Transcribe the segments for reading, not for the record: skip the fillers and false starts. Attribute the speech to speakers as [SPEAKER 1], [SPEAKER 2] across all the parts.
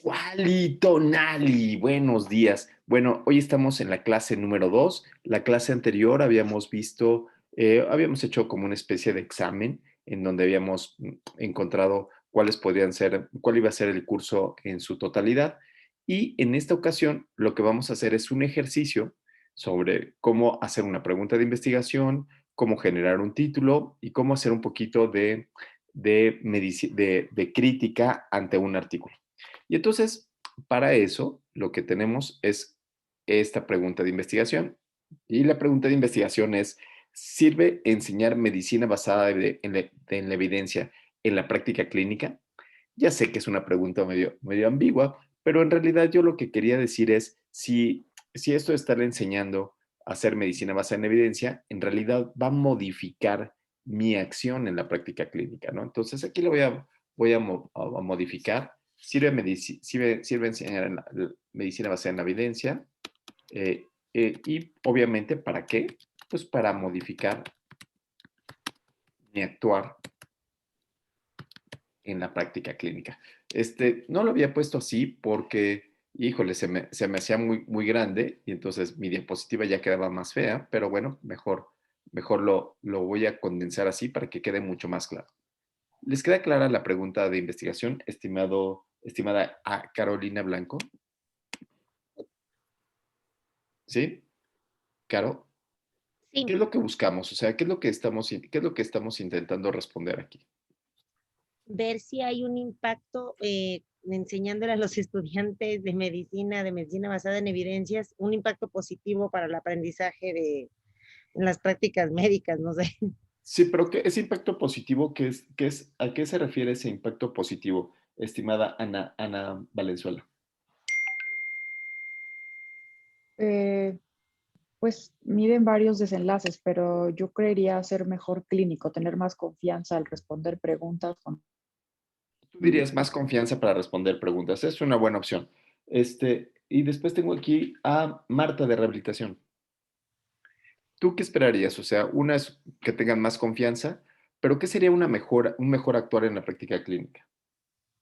[SPEAKER 1] Wally Tonali, buenos días. Bueno, hoy estamos en la clase número 2. La clase anterior habíamos hecho como una especie de examen en donde habíamos encontrado cuál iba a ser el curso en su totalidad. Y en esta ocasión lo que vamos a hacer es un ejercicio sobre cómo hacer una pregunta de investigación, cómo generar un título y cómo hacer un poquito de crítica ante un artículo. Y entonces, para eso, lo que tenemos es esta pregunta de investigación. Y la pregunta de investigación es, ¿sirve enseñar medicina basada en la evidencia en la práctica clínica? Ya sé que es una pregunta medio ambigua, pero en realidad yo lo que quería decir es, si esto de estar enseñando a hacer medicina basada en evidencia, en realidad va a modificar mi acción en la práctica clínica, ¿no? Entonces aquí lo voy a modificar. Sirve enseñar medicina basada en la evidencia. Y obviamente, ¿para qué? Pues para modificar mi actuar en la práctica clínica. No lo había puesto así porque, híjole, se me hacía muy grande y entonces mi diapositiva ya quedaba más fea, pero bueno, mejor lo voy a condensar así para que quede mucho más claro. ¿Les queda clara la pregunta de investigación, estimada a Carolina Blanco? ¿Sí? Caro, ¿qué
[SPEAKER 2] Sí,
[SPEAKER 1] es lo que buscamos? O sea, ¿qué es lo que estamos intentando responder aquí?
[SPEAKER 2] ver si hay un impacto enseñándole a los estudiantes de medicina basada en evidencias, un impacto positivo para el aprendizaje en las prácticas médicas, no sé.
[SPEAKER 1] Sí, pero ese impacto positivo, ¿a qué se refiere ese impacto positivo, estimada Ana Valenzuela?
[SPEAKER 3] Eh, pues miden varios desenlaces, pero yo creería ser mejor clínico, tener más confianza al responder preguntas.
[SPEAKER 1] Tú dirías más confianza para responder preguntas. Es una buena opción. Y después tengo aquí a Marta de Rehabilitación. ¿Tú qué esperarías? O sea, una es que tengan más confianza, pero ¿qué sería un mejor actuar en la práctica clínica?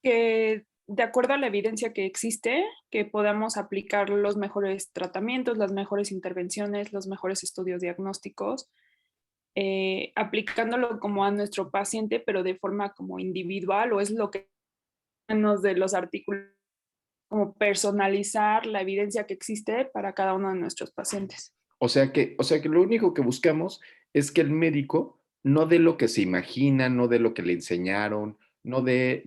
[SPEAKER 4] Que de acuerdo a la evidencia que existe, que podamos aplicar los mejores tratamientos, las mejores intervenciones, los mejores estudios diagnósticos, aplicándolo como a nuestro paciente, pero de forma como individual, o es lo que menos de los artículos, como personalizar la evidencia que existe para cada uno de nuestros pacientes.
[SPEAKER 1] O sea que lo único que buscamos es que el médico no dé lo que se imagina, no dé lo que le enseñaron, no dé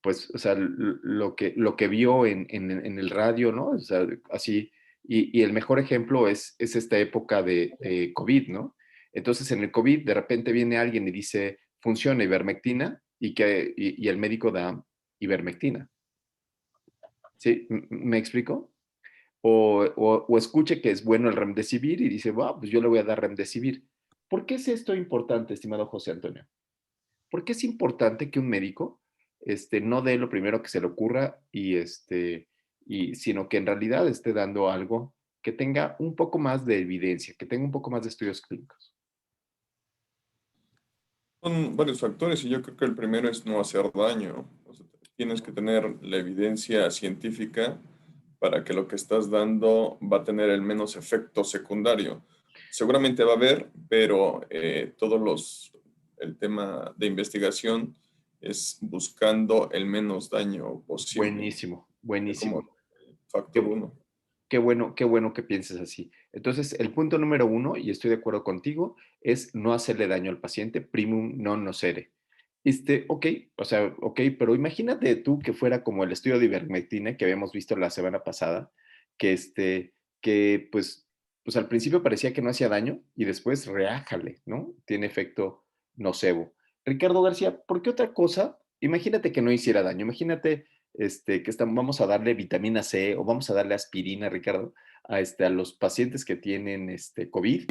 [SPEAKER 1] pues, o sea, lo que vio en el radio, ¿no? O sea, así. Y el mejor ejemplo es esta época de COVID, ¿no? Entonces, en el COVID, de repente viene alguien y dice, funciona ivermectina, y el médico da ivermectina. ¿Sí? ¿Me explico? O escuche que es bueno el remdesivir y dice, wow, pues yo le voy a dar remdesivir. ¿Por qué es esto importante, estimado José Antonio? ¿Por qué es importante que un médico no dé lo primero que se le ocurra sino que en realidad esté dando algo que tenga un poco más de evidencia, que tenga un poco más de estudios clínicos?
[SPEAKER 5] Son varios factores y yo creo que el primero es no hacer daño. O sea, tienes que tener la evidencia científica para que lo que estás dando va a tener el menos efecto secundario. Seguramente va a haber, pero el tema de investigación es buscando el menos daño posible.
[SPEAKER 1] Buenísimo,
[SPEAKER 5] Es como
[SPEAKER 1] buenísimo.
[SPEAKER 5] factor
[SPEAKER 1] Qué,
[SPEAKER 5] uno.
[SPEAKER 1] qué bueno que pienses así. Entonces, el punto número uno, y estoy de acuerdo contigo, es no hacerle daño al paciente, primum non nocere. Ok, o sea, ok, pero imagínate tú que fuera como el estudio de ivermectina que habíamos visto la semana pasada, que que al principio parecía que no hacía daño y después reájale, ¿no? Tiene efecto nocebo. Ricardo García, ¿por qué otra cosa? Imagínate que no hiciera daño, imagínate vamos a darle vitamina C o vamos a darle aspirina, Ricardo, a los pacientes que tienen COVID,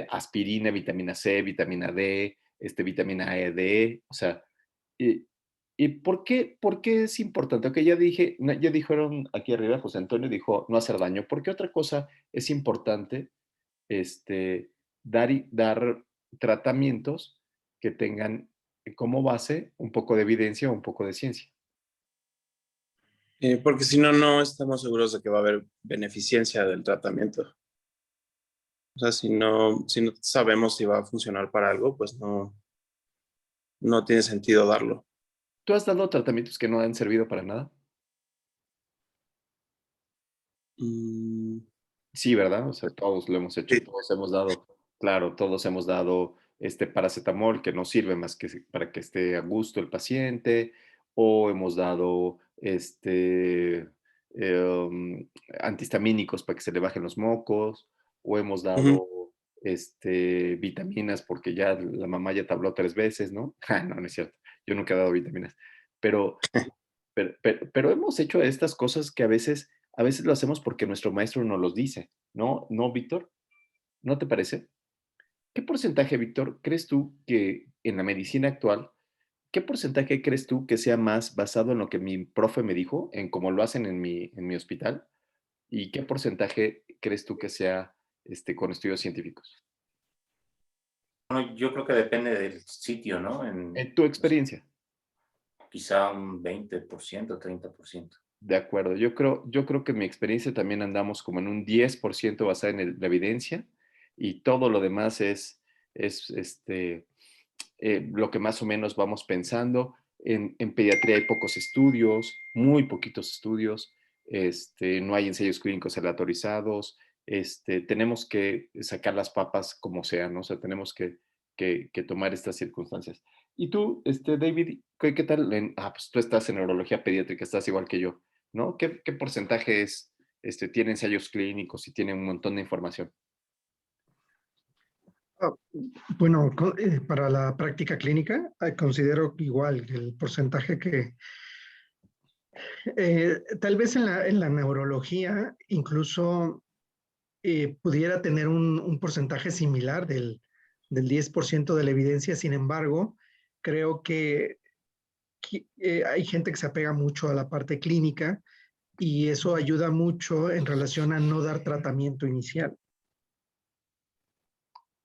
[SPEAKER 1] aspirina, vitamina C, vitamina D, vitamina E, D, o sea, y, ¿por qué es importante? Ok, ya dije, ya dijeron aquí arriba, José Antonio dijo no hacer daño. ¿Por qué otra cosa es importante dar tratamientos que tengan como base un poco de evidencia o un poco de ciencia?
[SPEAKER 6] Porque si no, no estamos seguros de que va a haber beneficencia del tratamiento. O sea, si no sabemos si va a funcionar para algo, pues no tiene sentido darlo.
[SPEAKER 1] ¿Tú has dado tratamientos que no han servido para nada?
[SPEAKER 6] Mm,
[SPEAKER 1] Sí, ¿verdad? O sea, todos lo hemos hecho,
[SPEAKER 6] sí.
[SPEAKER 1] todos hemos dado, claro, todos hemos dado este paracetamol que no sirve más que para que esté a gusto el paciente, o hemos dado antihistamínicos para que se le bajen los mocos, o hemos
[SPEAKER 6] Ujú.
[SPEAKER 1] dado vitaminas porque ya la mamá ya te habló 3 veces, ¿no? Ah, no, no es cierto. Yo nunca he dado vitaminas. Pero pero hemos hecho estas cosas que a veces lo hacemos porque nuestro maestro nos los dice, ¿no? ¿No, Víctor? ¿No te parece? ¿Qué porcentaje, Víctor, crees tú que en la medicina actual, qué porcentaje crees tú que sea más basado en lo que mi profe me dijo, en cómo lo hacen en mi hospital? ¿Y qué porcentaje crees tú que sea con estudios científicos?
[SPEAKER 7] Bueno, yo creo que depende del sitio, ¿no?
[SPEAKER 1] En tu experiencia.
[SPEAKER 7] Quizá un 20%, 30%.
[SPEAKER 1] De acuerdo. Yo creo que en mi experiencia también andamos como en un 10% basada en la evidencia y todo lo demás es lo que más o menos vamos pensando. En pediatría hay pocos estudios, muy poquitos estudios, no hay ensayos clínicos aleatorizados, tenemos que sacar las papas como sea, ¿no? O sea, tenemos que tomar estas circunstancias. Y tú, David, ¿qué tal? Pues tú estás en neurología pediátrica, estás igual que yo, ¿no? ¿Qué porcentaje tiene ensayos clínicos y tiene un montón de información?
[SPEAKER 8] Ah, Bueno, para la práctica clínica, considero igual el porcentaje que tal vez en la neurología incluso pudiera tener un porcentaje similar del 10% de la evidencia. Sin embargo, creo que hay gente que se apega mucho a la parte clínica y eso ayuda mucho en relación a no dar tratamiento inicial.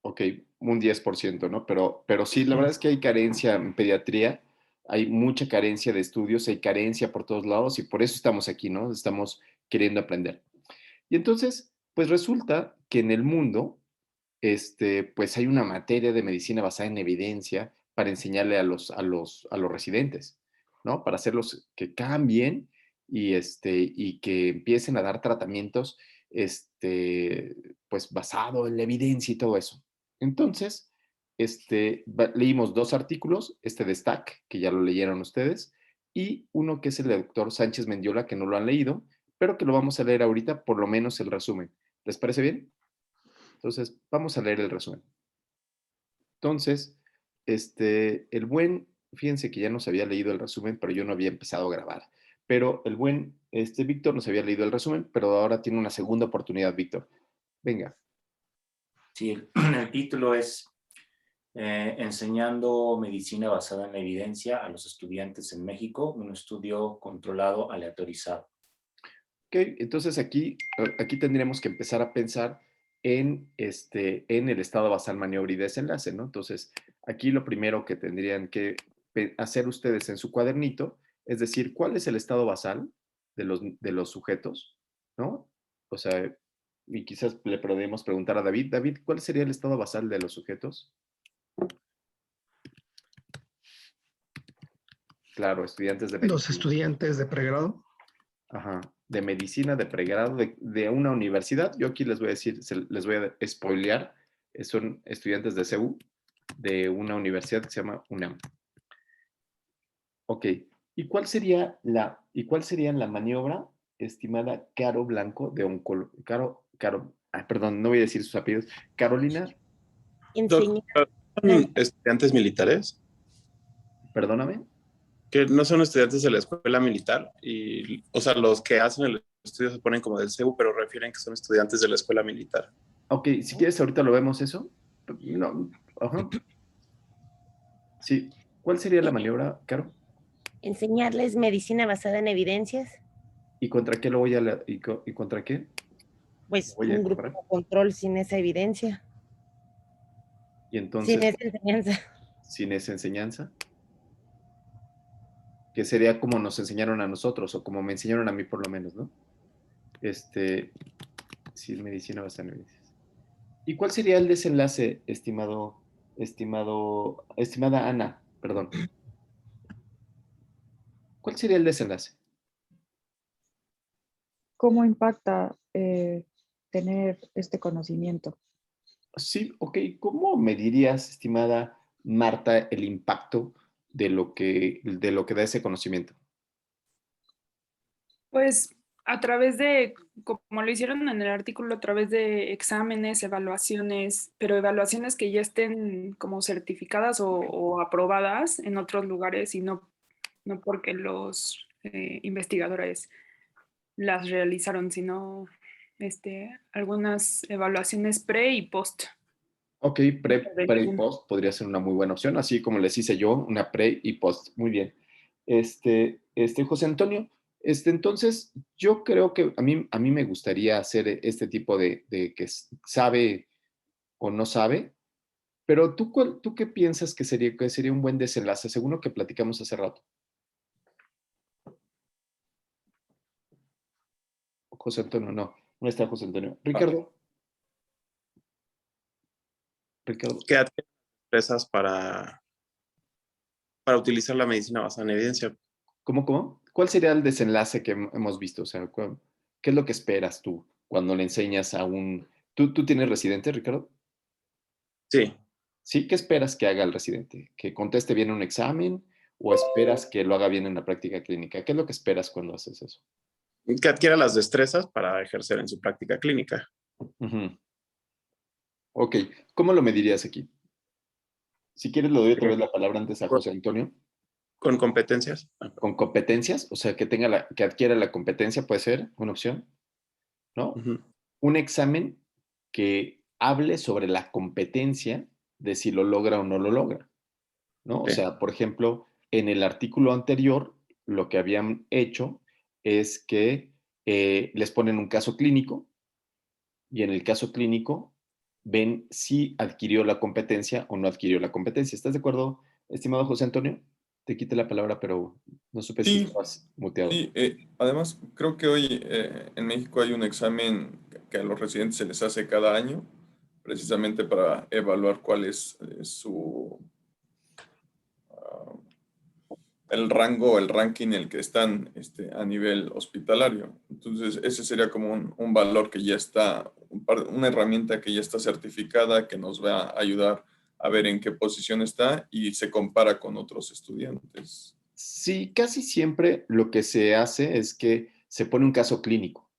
[SPEAKER 1] Ok, un 10%, ¿no? Pero sí, la
[SPEAKER 8] Sí.
[SPEAKER 1] verdad es que hay carencia en pediatría, hay mucha carencia de estudios, hay carencia por todos lados y por eso estamos aquí, ¿no? Estamos queriendo aprender. Y entonces, pues resulta que en el mundo, pues hay una materia de medicina basada en evidencia para enseñarle a los residentes, ¿no? Para hacerlos que cambien y que empiecen a dar tratamientos, pues basado en la evidencia y todo eso. Entonces, leímos 2 artículos, de Stack, que ya lo leyeron ustedes, y uno que es el del doctor Sánchez Mendiola, que no lo han leído, pero que lo vamos a leer ahorita, por lo menos el resumen. ¿Les parece bien? Entonces, vamos a leer el resumen. Entonces, fíjense que ya nos había leído el resumen, pero yo no había empezado a grabar. Pero el buen, Víctor nos había leído el resumen, pero ahora tiene una segunda oportunidad, Víctor. Venga.
[SPEAKER 7] Sí, el título es Enseñando medicina basada en la evidencia a los estudiantes en México, un estudio controlado aleatorizado.
[SPEAKER 1] Ok, entonces aquí tendríamos que empezar a pensar en el estado basal, maniobra y desenlace, ¿no? Entonces, aquí lo primero que tendrían que hacer ustedes en su cuadernito es decir, ¿cuál es el estado basal de los sujetos, ¿no? O sea, y quizás le podemos preguntar a David, David, ¿cuál sería el estado basal de los sujetos? Claro, estudiantes de
[SPEAKER 8] Los
[SPEAKER 1] medicina.
[SPEAKER 8] estudiantes de pregrado.
[SPEAKER 1] Ajá, de medicina, de pregrado, de una universidad. Yo aquí les voy a decir, les voy a spoilear, son estudiantes de CEU, de una universidad que se llama UNAM. Ok, ¿y cuál sería la maniobra estimada Caro Blanco de perdón, no voy a decir sus apellidos, Carolina,
[SPEAKER 2] Enseñar
[SPEAKER 6] ¿Son estudiantes militares?
[SPEAKER 1] perdóname.
[SPEAKER 6] Que no son estudiantes de la escuela militar o sea, los que hacen el estudio se ponen como del CEU, pero refieren que son estudiantes de la escuela militar.
[SPEAKER 1] Ok, si quieres ahorita lo vemos eso. No, ajá. Sí, ¿cuál sería la maniobra, Caro?
[SPEAKER 2] enseñarles medicina basada en evidencias,
[SPEAKER 1] ¿Y contra qué lo voy a y contra qué lo
[SPEAKER 2] pues
[SPEAKER 1] voy a
[SPEAKER 2] un grupo
[SPEAKER 1] comparar?
[SPEAKER 2] de control sin esa evidencia,
[SPEAKER 1] Y
[SPEAKER 2] sin
[SPEAKER 1] entonces,
[SPEAKER 2] esa enseñanza.
[SPEAKER 1] sin esa enseñanza, que sería como nos enseñaron a nosotros, o como me enseñaron a mí por lo menos, ¿no? Sí, medicina basada en evidencias. ¿Y cuál sería el desenlace, estimada Ana? Perdón. ¿Cuál sería el desenlace?
[SPEAKER 3] ¿Cómo impacta tener este conocimiento?
[SPEAKER 1] Sí, ok. ¿Cómo medirías, estimada Marta, el impacto de lo que da ese conocimiento?
[SPEAKER 4] Pues a través de, como lo hicieron en el artículo, a través de exámenes, evaluaciones, pero evaluaciones que ya estén como certificadas o aprobadas en otros lugares y no porque los investigadores las realizaron, sino algunas evaluaciones pre y post.
[SPEAKER 1] Ok, pre y post podría ser una muy buena opción, así como les hice yo, una pre y post. Muy bien. José Antonio, entonces yo creo que a mí me gustaría hacer este tipo de que sabe o no sabe, pero ¿tú qué piensas que sería un buen desenlace, según lo que platicamos hace rato? José Antonio, no está José Antonio. Ricardo.
[SPEAKER 6] ¿Qué adquieren empresas para utilizar la medicina basada en evidencia?
[SPEAKER 1] ¿Cómo? ¿Cuál sería el desenlace que hemos visto? O sea, ¿qué es lo que esperas tú cuando le enseñas a un... ¿Tú tienes residente, Ricardo?
[SPEAKER 6] Sí.
[SPEAKER 1] ¿Sí? ¿Qué esperas que haga el residente? ¿Que conteste bien un examen o esperas que lo haga bien en la práctica clínica? ¿Qué es lo que esperas cuando haces eso?
[SPEAKER 6] Que adquiera las destrezas para ejercer en su práctica clínica.
[SPEAKER 1] Uh-huh. Ok, ¿cómo lo medirías aquí? Si quieres, le doy otra vez la palabra antes a José Antonio.
[SPEAKER 6] ¿Con competencias?
[SPEAKER 1] Con competencias, o sea, que adquiera la competencia puede ser una opción, ¿no?
[SPEAKER 6] Uh-huh.
[SPEAKER 1] Un examen que hable sobre la competencia de si lo logra o no lo logra, ¿no? O sea, por ejemplo, en el artículo anterior, lo que habían hecho es que les ponen un caso clínico y en el caso clínico ven si adquirió la competencia o no adquirió la competencia. ¿Estás de acuerdo, estimado José Antonio? Te quité la palabra, pero no supe si
[SPEAKER 5] Sí,
[SPEAKER 1] estabas muteado.
[SPEAKER 5] sí. Además, creo que hoy en México hay un examen que a los residentes se les hace cada año, precisamente para evaluar cuál es el rango, el ranking en el que están a nivel hospitalario. Entonces, ese sería como un valor que ya está, una herramienta que ya está certificada, que nos va a ayudar a ver en qué posición está y se compara con otros estudiantes.
[SPEAKER 1] Sí, casi siempre lo que se hace es que se pone un caso clínico.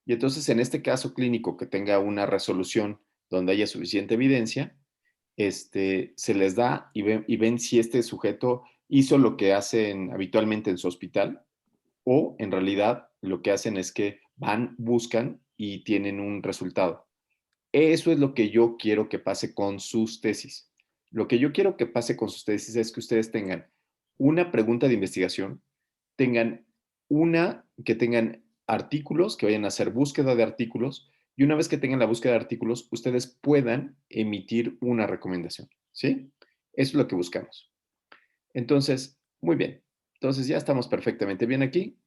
[SPEAKER 1] Y entonces, en este caso clínico que tenga una resolución donde haya suficiente evidencia, se les da y ven si este sujeto hizo lo que hacen habitualmente en su hospital o en realidad lo que hacen es que van, buscan y tienen un resultado. Eso es lo que yo quiero que pase con sus tesis. Lo que yo quiero que pase con sus tesis es que ustedes tengan una pregunta de investigación, que tengan artículos, que vayan a hacer búsqueda de artículos, y una vez que tengan la búsqueda de artículos, ustedes puedan emitir una recomendación, ¿sí? Eso es lo que buscamos. Entonces, muy bien. Entonces ya estamos perfectamente bien aquí,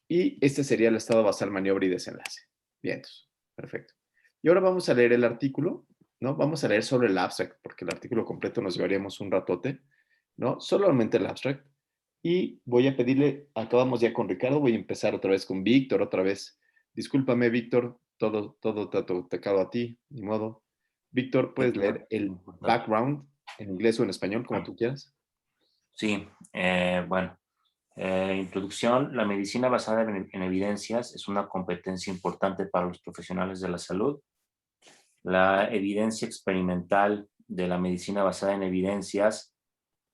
[SPEAKER 1] y este sería el estado basal, maniobra y desenlace. Bien, perfecto. Y ahora vamos a leer el artículo, ¿no? Vamos a leer sobre el abstract, porque el artículo completo nos llevaríamos un ratote, ¿no? Solamente el abstract. Y voy a pedirle, acabamos ya con Ricardo, voy a empezar otra vez con Víctor, otra vez. Discúlpame, Víctor, todo te ha tocado a ti, ni modo. Víctor, ¿puedes leer el background en inglés o en español, como tú quieras?
[SPEAKER 7] Sí, bueno. Introducción. La medicina basada en evidencias es una competencia importante para los profesionales de la salud. La evidencia experimental de la medicina basada en evidencias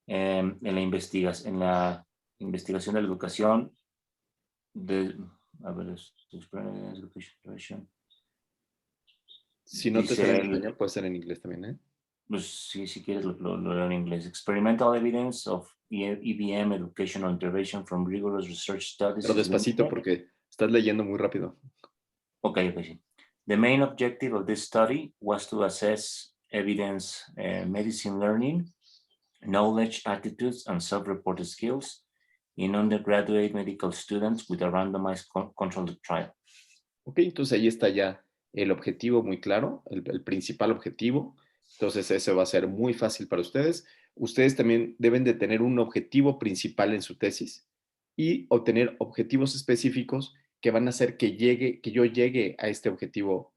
[SPEAKER 7] en la investigación de la educación
[SPEAKER 1] Si no te sale en español, puede ser en inglés también, ¿eh?
[SPEAKER 7] Pues sí, si quieres lo leo en inglés. Experimental evidence of EBM educational intervention from rigorous research studies.
[SPEAKER 1] Pero despacito porque estás leyendo muy rápido.
[SPEAKER 7] Okay, sí. The main objective of this study was to assess evidence medicine learning, knowledge, attitudes, and self-reported skills in undergraduate medical students with a randomized controlled trial.
[SPEAKER 1] Ok, entonces ahí está ya el objetivo muy claro, el principal objetivo. Entonces eso va a ser muy fácil para ustedes. Ustedes también deben de tener un objetivo principal en su tesis y obtener objetivos específicos que van a hacer que yo llegue a este objetivo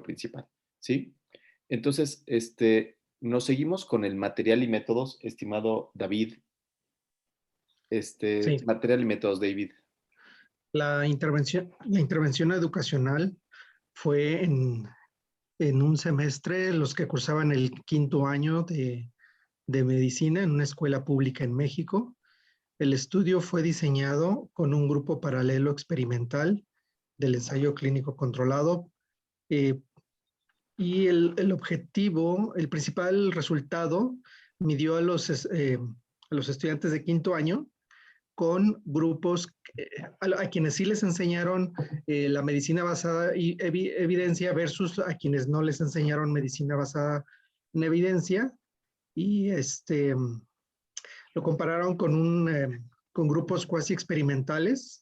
[SPEAKER 1] principal, ¿sí? Entonces, nos seguimos con el material y métodos, estimado David.
[SPEAKER 8] Sí.
[SPEAKER 1] Material y métodos, David.
[SPEAKER 8] La intervención educacional fue en un semestre, los que cursaban el 5º año de medicina en una escuela pública en México. El estudio fue diseñado con un grupo paralelo experimental del ensayo clínico controlado y el objetivo, el principal resultado, midió a los estudiantes de 5º año con grupos a quienes sí les enseñaron la medicina basada en evidencia versus a quienes no les enseñaron medicina basada en evidencia, y lo compararon con grupos cuasi experimentales.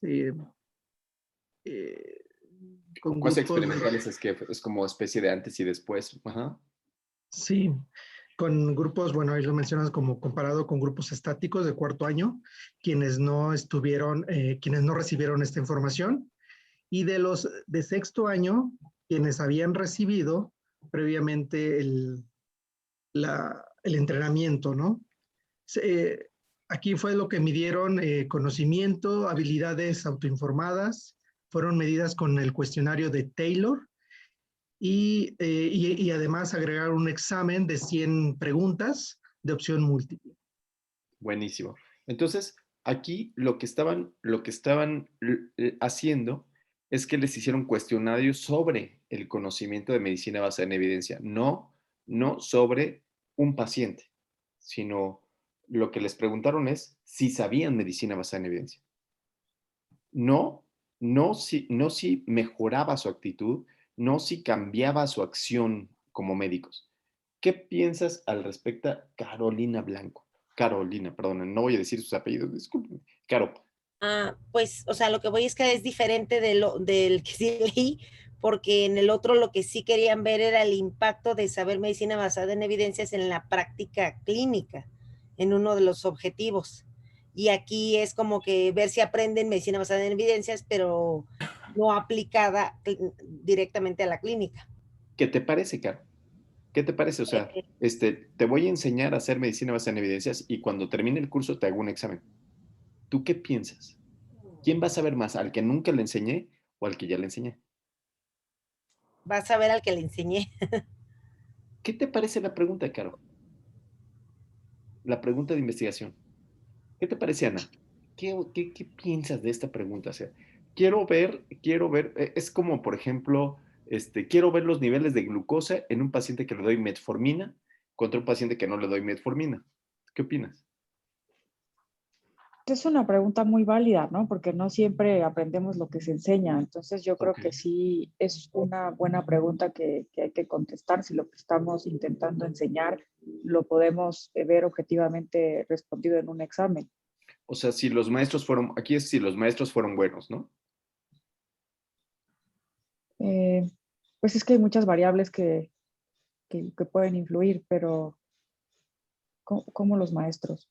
[SPEAKER 8] Con
[SPEAKER 1] Cuasi
[SPEAKER 8] grupos,
[SPEAKER 1] experimentales es que es como especie de antes y después. Ajá.
[SPEAKER 8] sí, con grupos, bueno, ahí lo mencionas como comparado con grupos estáticos de 4º año, quienes no recibieron esta información, y de los de 6º año, quienes habían recibido previamente el entrenamiento, ¿no? Aquí fue lo que midieron: conocimiento, habilidades autoinformadas, fueron medidas con el cuestionario de Taylor, y además agregar un examen de 100 preguntas de opción múltiple.
[SPEAKER 1] Buenísimo. Entonces, aquí lo que estaban haciendo es que les hicieron cuestionarios sobre el conocimiento de medicina basada en evidencia, no sobre un paciente, sino lo que les preguntaron es si sabían medicina basada en evidencia. No si mejoraba su actitud, no si cambiaba su acción como médicos. ¿Qué piensas al respecto, Carolina Blanco? Carolina, perdón, no voy a decir sus apellidos, disculpen. Caro.
[SPEAKER 2] Pues, o sea, lo que voy es que es diferente del que sí leí, porque en el otro lo que sí querían ver era el impacto de saber medicina basada en evidencias en la práctica clínica, en uno de los objetivos. Y aquí es como que ver si aprenden medicina basada en evidencias, pero no aplicada directamente a la clínica.
[SPEAKER 1] ¿Qué te parece, Caro? ¿Qué te parece? O sea, te voy a enseñar a hacer medicina basada en evidencias y cuando termine el curso te hago un examen. ¿Tú qué piensas? ¿Quién va a saber más? ¿Al que nunca le enseñé o al que ya le enseñé?
[SPEAKER 2] Vas a ver al que le enseñé.
[SPEAKER 1] ¿Qué te parece la pregunta, Caro? La pregunta de investigación. ¿Qué te parece, Ana? ¿Qué piensas de esta pregunta? O sea, quiero ver, es como, por ejemplo, quiero ver los niveles de glucosa en un paciente que le doy metformina contra un paciente que no le doy metformina. ¿Qué opinas?
[SPEAKER 3] Es una pregunta muy válida, ¿no? Porque no siempre aprendemos lo que se enseña. Entonces yo creo
[SPEAKER 1] Ok.
[SPEAKER 3] que sí es una buena pregunta que hay que contestar. Si lo que estamos intentando enseñar lo podemos ver objetivamente respondido en un examen.
[SPEAKER 1] O sea, si los maestros fueron buenos, ¿no?
[SPEAKER 3] Pues es que hay muchas variables que pueden influir, pero ¿cómo los maestros?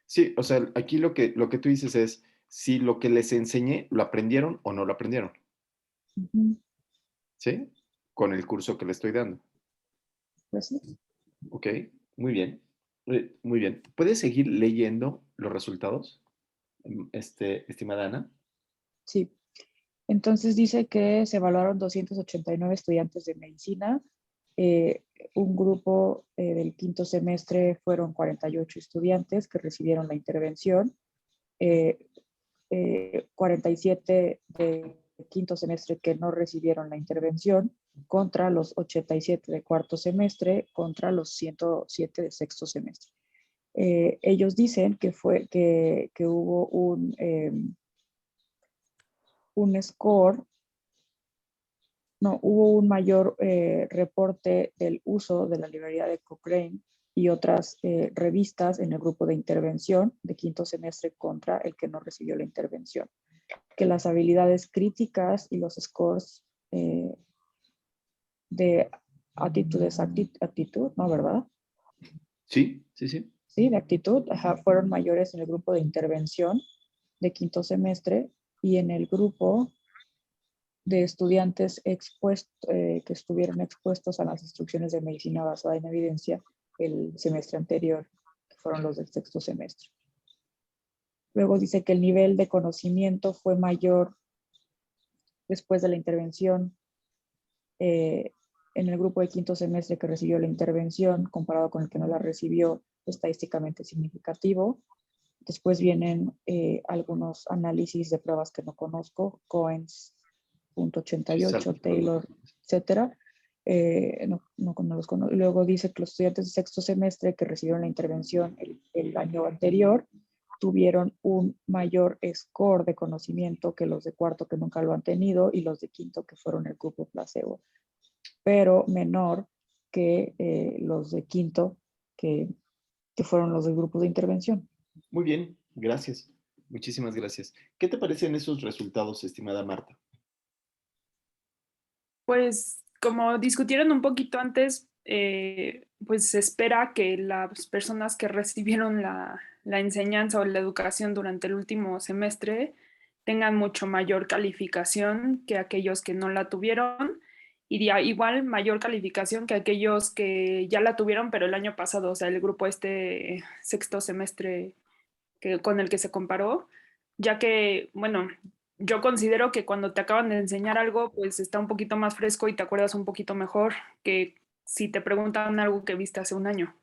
[SPEAKER 1] Sí, o sea, aquí lo que tú dices es si lo que les enseñé lo aprendieron o no lo aprendieron,
[SPEAKER 3] Ujú.
[SPEAKER 1] ¿sí? Con el curso que le estoy dando.
[SPEAKER 3] Pues sí.
[SPEAKER 1] Ok, muy bien. Muy bien. ¿Puedes seguir leyendo los resultados, estimada Ana?
[SPEAKER 3] Sí. Entonces dice que se evaluaron 289 estudiantes de medicina. Un grupo del 5º semestre fueron 48 estudiantes que recibieron la intervención. 47 de 5º semestre que no recibieron la intervención, contra los 87 de 4º semestre, contra los 107 de 6º semestre. Ellos dicen que hubo un score, no, hubo un mayor reporte del uso de la librería de Cochrane y otras revistas en el grupo de intervención de quinto semestre contra el que no recibió la intervención. Que las habilidades críticas y los scores de actitud, ¿no, verdad?
[SPEAKER 1] Sí, sí, sí.
[SPEAKER 3] Sí, de actitud, fueron mayores en el grupo de intervención de quinto semestre y en el grupo de estudiantes que estuvieron expuestos a las instrucciones de medicina basada en evidencia el semestre anterior, que fueron los del sexto semestre. Luego dice que el nivel de conocimiento fue mayor después de la intervención en el grupo de quinto semestre que recibió la intervención comparado con el que no la recibió, estadísticamente significativo. Después vienen algunos análisis de pruebas que no conozco, Cohen's .88, Taylor, etcétera. No los conozco. Luego dice que los estudiantes de sexto semestre que recibieron la intervención el año anterior tuvieron un mayor score de conocimiento que los de cuarto que nunca lo han tenido y los de quinto que fueron el grupo placebo, pero menor que los de quinto que fueron los del grupo de intervención.
[SPEAKER 1] Muy bien, gracias. Muchísimas gracias. ¿Qué te parecen esos resultados, estimada Marta?
[SPEAKER 4] Pues como discutieron un poquito antes, pues se espera que las personas que recibieron la enseñanza o la educación durante el último semestre tengan mucho mayor calificación que aquellos que no la tuvieron y igual mayor calificación que aquellos que ya la tuvieron pero el año pasado, o sea, el grupo sexto semestre con el que se comparó, ya que, bueno, yo considero que cuando te acaban de enseñar algo, pues está un poquito más fresco y te acuerdas un poquito mejor que si te preguntan algo que viste hace un año.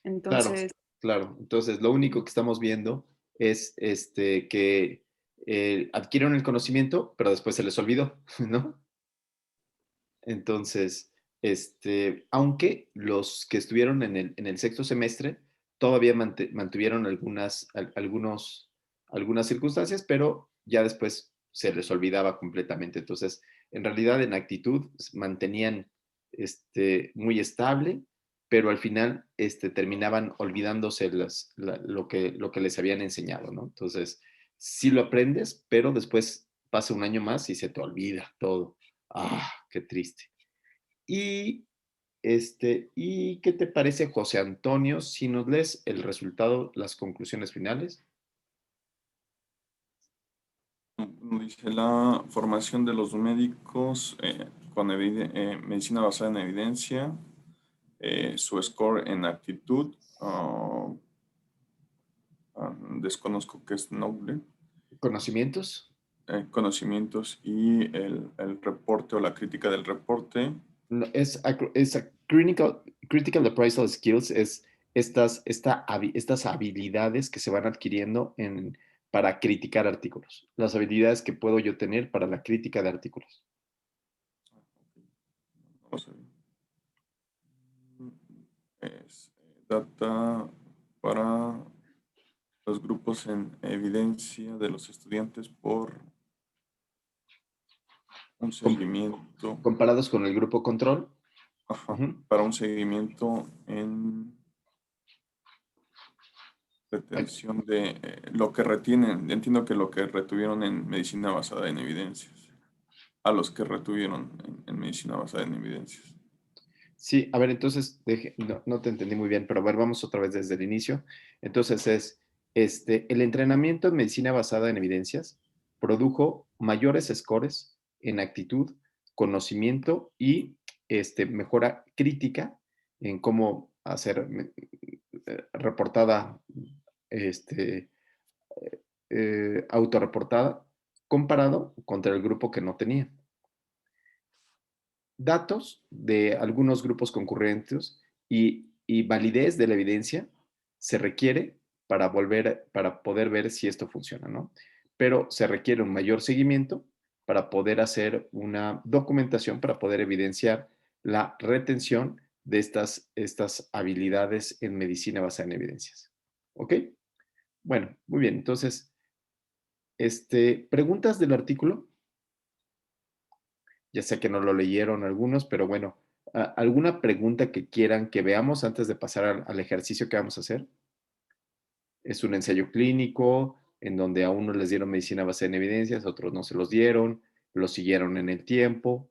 [SPEAKER 1] Claro,
[SPEAKER 4] Entonces,
[SPEAKER 1] claro. Entonces, lo único que estamos viendo es que adquirieron el conocimiento, pero después se les olvidó, ¿no? Entonces, aunque los que estuvieron en el sexto semestre todavía mantuvieron algunas circunstancias, pero ya después se les olvidaba completamente. Entonces, en realidad en actitud mantenían muy estable, pero al final terminaban olvidándose lo que les habían enseñado, ¿no? Entonces, sí lo aprendes, pero después pasa un año más y se te olvida todo. Ah, qué triste. Y, ¿y qué te parece, José Antonio, si nos lees el resultado, las conclusiones finales?
[SPEAKER 5] Dice la formación de los médicos con medicina basada en evidencia, su score en actitud, desconozco qué es noble.
[SPEAKER 1] ¿Conocimientos?
[SPEAKER 5] Conocimientos y el reporte o la crítica del reporte.
[SPEAKER 1] No, es critical appraisal skills, es estas habilidades que se van adquiriendo para criticar artículos. Las habilidades que puedo yo tener para la crítica de artículos.
[SPEAKER 5] Vamos a ver. Es data para los grupos en evidencia de los estudiantes por un seguimiento.
[SPEAKER 1] Comparados con el grupo control.
[SPEAKER 5] Ajá, para un seguimiento en retención de lo que retienen. Entiendo que lo que retuvieron en medicina basada en evidencias. A los que retuvieron en medicina basada en evidencias.
[SPEAKER 1] Sí, a ver, entonces, no te entendí muy bien, pero a ver, vamos otra vez desde el inicio. Entonces el entrenamiento en medicina basada en evidencias produjo mayores scores en actitud, conocimiento y mejora crítica en cómo hacer reportada, autorreportada, comparado contra el grupo que no tenía. Datos de algunos grupos concurrentes y validez de la evidencia se requiere para poder ver si esto funciona, ¿no? Pero se requiere un mayor seguimiento para poder hacer una documentación, para poder evidenciar la retención de estas habilidades en medicina basada en evidencias. ¿Ok? Bueno, muy bien. Entonces, ¿preguntas del artículo? Ya sé que no lo leyeron algunos, pero bueno, ¿Alguna pregunta que quieran que veamos antes de pasar al ejercicio que vamos a hacer? Es un ensayo clínico en donde a unos les dieron medicina basada en evidencias, a otros no se los dieron, los siguieron en el tiempo.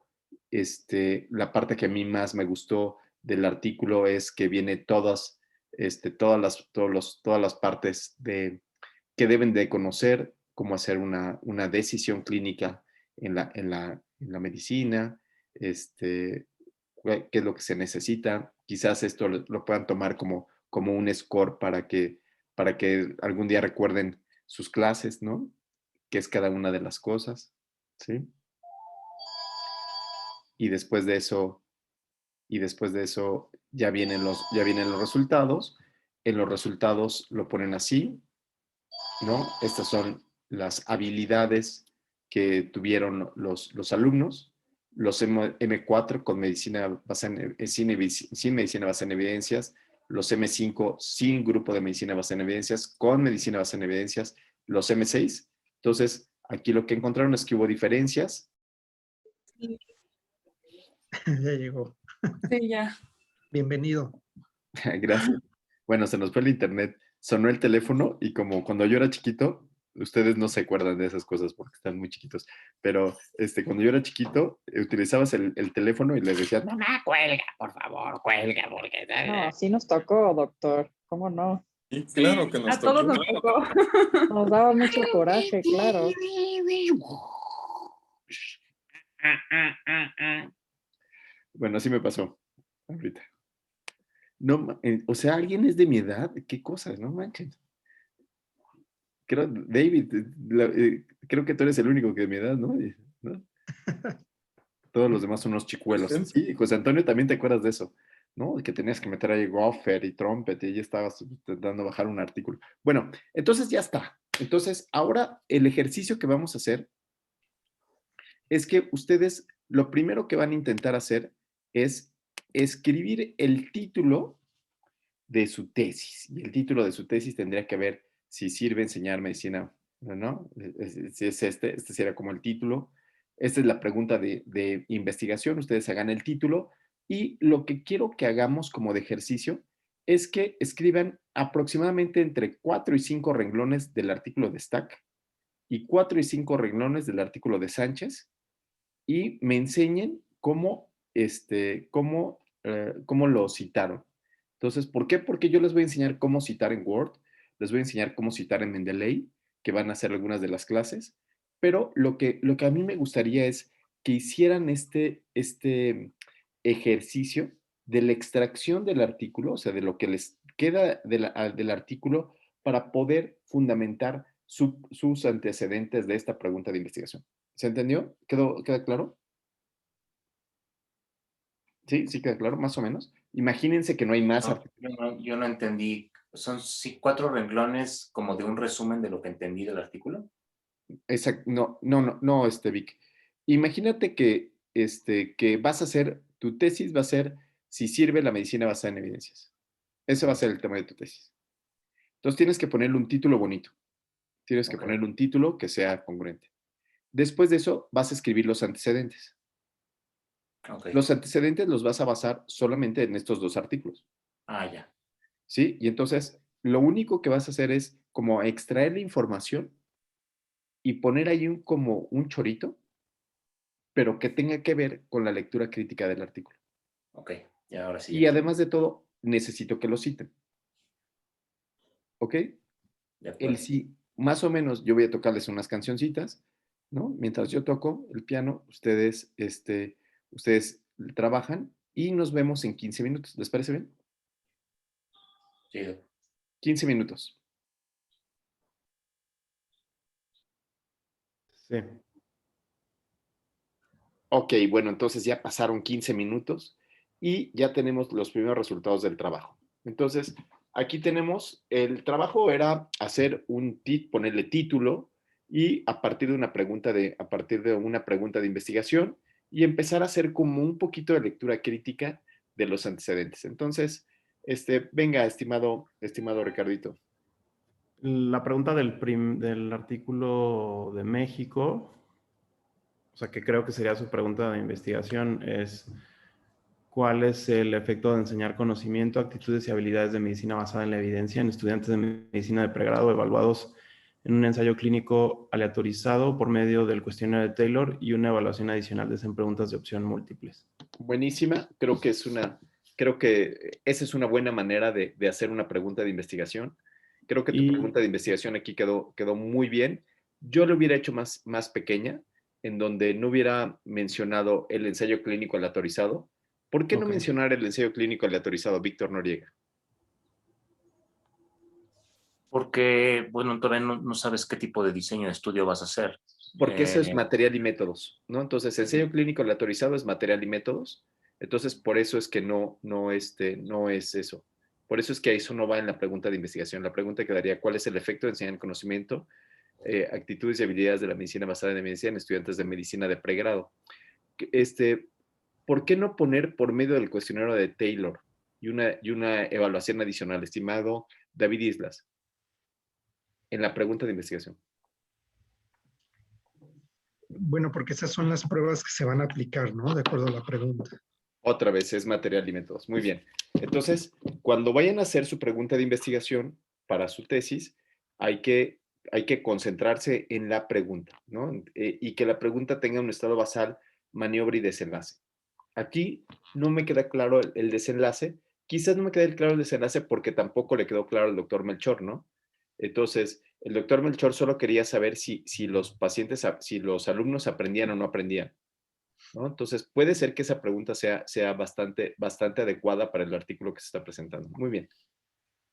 [SPEAKER 1] La parte que a mí más me gustó del artículo es que viene todas las partes que deben de conocer, cómo hacer una decisión clínica en la medicina, qué es lo que se necesita. Quizás esto lo puedan tomar como un score para que algún día recuerden sus clases, ¿no? ¿Qué es cada una de las cosas? ¿Sí? Y después de eso ya vienen los resultados. En los resultados lo ponen así, ¿no? Estas son las habilidades que tuvieron los alumnos. Los M4 con medicina basada sin medicina basada en evidencias, los M5 sin grupo de medicina basada en evidencias, con medicina basada en evidencias, los M6. Entonces, aquí lo que encontraron es que hubo diferencias.
[SPEAKER 8] Ya llegó.
[SPEAKER 4] Sí, ya.
[SPEAKER 8] Bienvenido.
[SPEAKER 1] Gracias. Bueno, se nos fue el internet, sonó el teléfono y como cuando yo era chiquito, ustedes no se acuerdan de esas cosas porque están muy chiquitos, pero cuando yo era chiquito, utilizabas el teléfono y le decías, mamá, cuelga, por favor, cuelga, porque...
[SPEAKER 3] No, sí nos tocó, doctor. ¿Cómo no?
[SPEAKER 5] Y claro que nos
[SPEAKER 4] A todos
[SPEAKER 5] tocó.
[SPEAKER 4] nos tocó.
[SPEAKER 3] Nos daba mucho coraje, claro.
[SPEAKER 1] Bueno, así me pasó ahorita. No, o sea, alguien es de mi edad, qué cosas, no manches. Creo, David, creo que tú eres el único que de mi edad, ¿no? ¿No? Todos los demás son unos chicuelos. Sí, José Antonio, también te acuerdas de eso, ¿no? Que tenías que meter ahí Gopher y Trumpet y ya estabas intentando bajar un artículo. Bueno, entonces ya está. Entonces, ahora el ejercicio que vamos a hacer es que ustedes lo primero que van a intentar hacer es escribir el título de su tesis. Y el título de su tesis tendría que ver si sirve enseñar medicina, ¿no? Si es este sería como el título. Esta es la pregunta de investigación. Ustedes hagan el título y lo que quiero que hagamos como de ejercicio es que escriban aproximadamente entre 4 y 5 renglones del artículo de Stack y 4 y 5 renglones del artículo de Sánchez y me enseñen cómo lo citaron. Entonces, ¿por qué? Porque yo les voy a enseñar cómo citar en Word, les voy a enseñar cómo citar en Mendeley, que van a ser algunas de las clases, pero lo que a mí me gustaría es que hicieran este ejercicio de la extracción del artículo, o sea, de lo que les queda del artículo para poder fundamentar sus antecedentes de esta pregunta de investigación. ¿Se entendió? ¿Queda claro? Sí, sí queda claro, más o menos. Imagínense que no hay más.
[SPEAKER 7] Yo no entendí. ¿Son 4 renglones como de un resumen de lo que entendí del artículo?
[SPEAKER 1] Exacto. No, Vic. Imagínate que vas a hacer, tu tesis va a ser si sirve la medicina basada en evidencias. Ese va a ser el tema de tu tesis. Entonces tienes que ponerle un título bonito. Tienes que ponerle un título que sea congruente. Después de eso, vas a escribir los antecedentes. Los antecedentes los vas a basar solamente en estos 2 artículos.
[SPEAKER 7] Ah, ya.
[SPEAKER 1] ¿Sí? Y entonces, lo único que vas a hacer es como extraer la información y poner ahí como un chorito, pero que tenga que ver con la lectura crítica del artículo.
[SPEAKER 7] Ok, ya ahora sí.
[SPEAKER 1] Y además de todo, necesito que lo citen. ¿Ok? Más o menos, yo voy a tocarles unas cancioncitas, ¿no? Mientras yo toco el piano, ustedes trabajan y nos vemos en 15 minutos. ¿Les parece bien?
[SPEAKER 7] Sí.
[SPEAKER 1] 15 minutos.
[SPEAKER 6] Sí.
[SPEAKER 1] Ok, bueno, entonces ya pasaron 15 minutos y ya tenemos los primeros resultados del trabajo. Entonces, aquí tenemos, el trabajo era hacer ponerle título y a partir de una pregunta de investigación y empezar a hacer como un poquito de lectura crítica de los antecedentes. Entonces, venga, estimado Ricardito.
[SPEAKER 6] La pregunta del artículo de México, o sea, que creo que sería su pregunta de investigación, es ¿cuál es el efecto de enseñar conocimiento, actitudes y habilidades de medicina basada en la evidencia en estudiantes de medicina de pregrado evaluados en un ensayo clínico aleatorizado por medio del cuestionario de Taylor y una evaluación adicional de 100 preguntas de opción múltiples?
[SPEAKER 1] Buenísima. Creo que esa es una buena manera de hacer una pregunta de investigación. Creo que tu pregunta de investigación aquí quedó muy bien. Yo lo hubiera hecho más pequeña, en donde no hubiera mencionado el ensayo clínico aleatorizado. ¿Por qué no mencionar el ensayo clínico aleatorizado, Víctor Noriega?
[SPEAKER 7] Porque, bueno, todavía no sabes qué tipo de diseño de estudio vas a hacer.
[SPEAKER 1] Porque eso es material y métodos, ¿no? Entonces, ensayo clínico aleatorizado es material y métodos. Entonces, por eso es que no es eso. Por eso es que eso no va en la pregunta de investigación. La pregunta quedaría, ¿cuál es el efecto de enseñar el conocimiento, actitudes y habilidades de la medicina basada en evidencia en estudiantes de medicina de pregrado? ¿Por qué no poner por medio del cuestionario de Taylor y una evaluación adicional, estimado David Islas, en la pregunta de investigación?
[SPEAKER 8] Bueno, porque esas son las pruebas que se van a aplicar, ¿no? De acuerdo a la pregunta.
[SPEAKER 1] Otra vez es material y métodos. Muy bien. Entonces, cuando vayan a hacer su pregunta de investigación para su tesis, hay que concentrarse en la pregunta, ¿no? Y que la pregunta tenga un estado basal, maniobra y desenlace. Aquí no me queda claro el desenlace. Quizás no me quede claro el desenlace porque tampoco le quedó claro al doctor Melchor, ¿no? Entonces, el doctor Melchor solo quería saber si los pacientes, si los alumnos aprendían o no aprendían, ¿no? Entonces, puede ser que esa pregunta sea bastante adecuada para el artículo que se está presentando. Muy bien.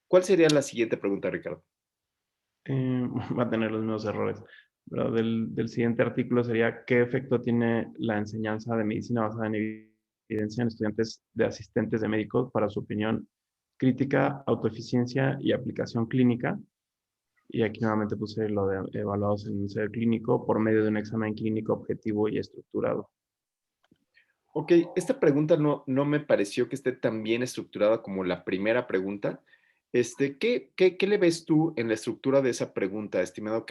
[SPEAKER 1] ¿Cuál sería la siguiente pregunta, Ricardo?
[SPEAKER 6] Va a tener los mismos errores. Pero del siguiente artículo sería, ¿qué efecto tiene la enseñanza de medicina basada en evidencia en estudiantes de asistentes de médicos para su opinión crítica, autoeficiencia y aplicación clínica? Y aquí nuevamente puse lo de evaluados en un ensayo clínico por medio de un examen clínico objetivo y estructurado.
[SPEAKER 1] Ok, esta pregunta no me pareció que esté tan bien estructurada como la primera pregunta. ¿Qué le ves tú en la estructura de esa pregunta, estimado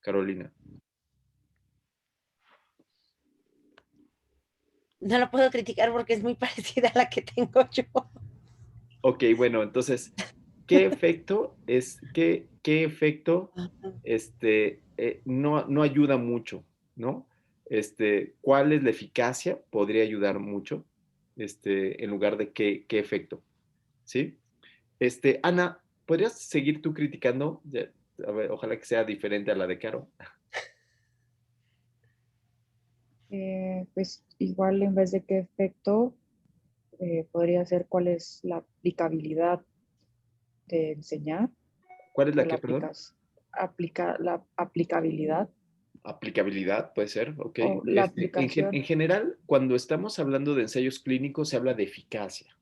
[SPEAKER 1] Carolina?
[SPEAKER 2] No lo puedo criticar porque es muy parecida a la que tengo yo.
[SPEAKER 1] Ok, bueno, entonces, ¿qué efecto no ayuda mucho, ¿no? ¿Cuál es la eficacia? Podría ayudar mucho, en lugar de qué efecto, ¿sí? Ana, ¿podrías seguir tú criticando? A ver, ojalá que sea diferente a la de Caro.
[SPEAKER 3] Pues igual en vez de qué efecto, podría ser cuál es la aplicabilidad de enseñar.
[SPEAKER 1] ¿Cuál es la
[SPEAKER 3] o
[SPEAKER 1] que, perdón?
[SPEAKER 3] La aplicabilidad
[SPEAKER 1] Aplicabilidad, puede ser, ok.
[SPEAKER 3] o la
[SPEAKER 1] En
[SPEAKER 3] aplicación.
[SPEAKER 1] general, cuando estamos hablando de ensayos clínicos, se habla de eficacia,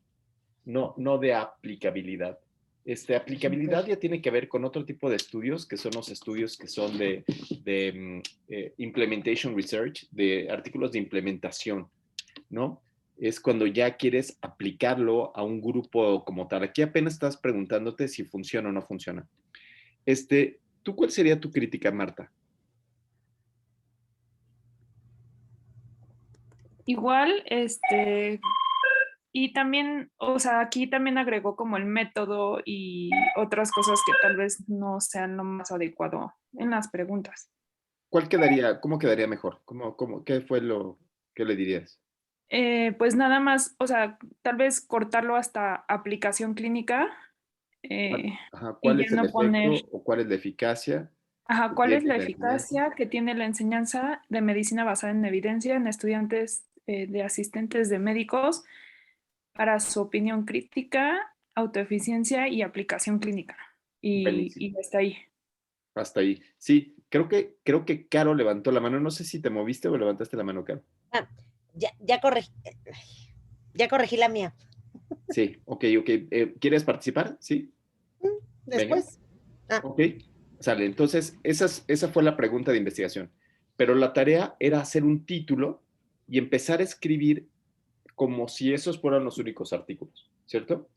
[SPEAKER 1] no de aplicabilidad. Aplicabilidad
[SPEAKER 3] Ok.
[SPEAKER 1] ya tiene que ver con otro tipo de estudios, que son los estudios que son de implementation research, de artículos de implementación, ¿no? Es cuando ya quieres aplicarlo a un grupo como tal. Aquí apenas estás preguntándote si funciona o no funciona. ¿Tú cuál sería tu crítica, Marta?
[SPEAKER 4] Igual, y también, o sea, aquí también agregó como el método y otras cosas que tal vez no sean lo más adecuado en las preguntas.
[SPEAKER 1] ¿Cómo quedaría mejor? ¿Qué fue lo que le dirías?
[SPEAKER 4] Pues nada más, o sea, tal vez cortarlo hasta aplicación clínica
[SPEAKER 1] Ajá,
[SPEAKER 4] y
[SPEAKER 1] ¿cuál
[SPEAKER 4] ya
[SPEAKER 1] es el
[SPEAKER 4] no poner,
[SPEAKER 1] efecto o cuál es la eficacia
[SPEAKER 4] ajá,
[SPEAKER 1] que
[SPEAKER 4] cuál es
[SPEAKER 1] tiene
[SPEAKER 4] la
[SPEAKER 1] la enseñanza?
[SPEAKER 4] eficacia que tiene la enseñanza de medicina basada en evidencia en estudiantes de asistentes de médicos para su opinión crítica, autoeficiencia y aplicación clínica.
[SPEAKER 1] Buenísimo.
[SPEAKER 4] Y hasta ahí.
[SPEAKER 1] Hasta ahí. Sí, creo que Caro levantó la mano. No sé si te moviste o levantaste la mano, Caro.
[SPEAKER 2] Ah, ya corregí la mía.
[SPEAKER 1] Sí, ok. ¿Quieres participar? Sí. Venga.
[SPEAKER 2] Después. Ah,
[SPEAKER 1] Ok. Sale. Entonces, esa fue la pregunta de investigación. Pero la tarea era hacer un título y empezar a escribir como si esos fueran los únicos artículos, ¿cierto?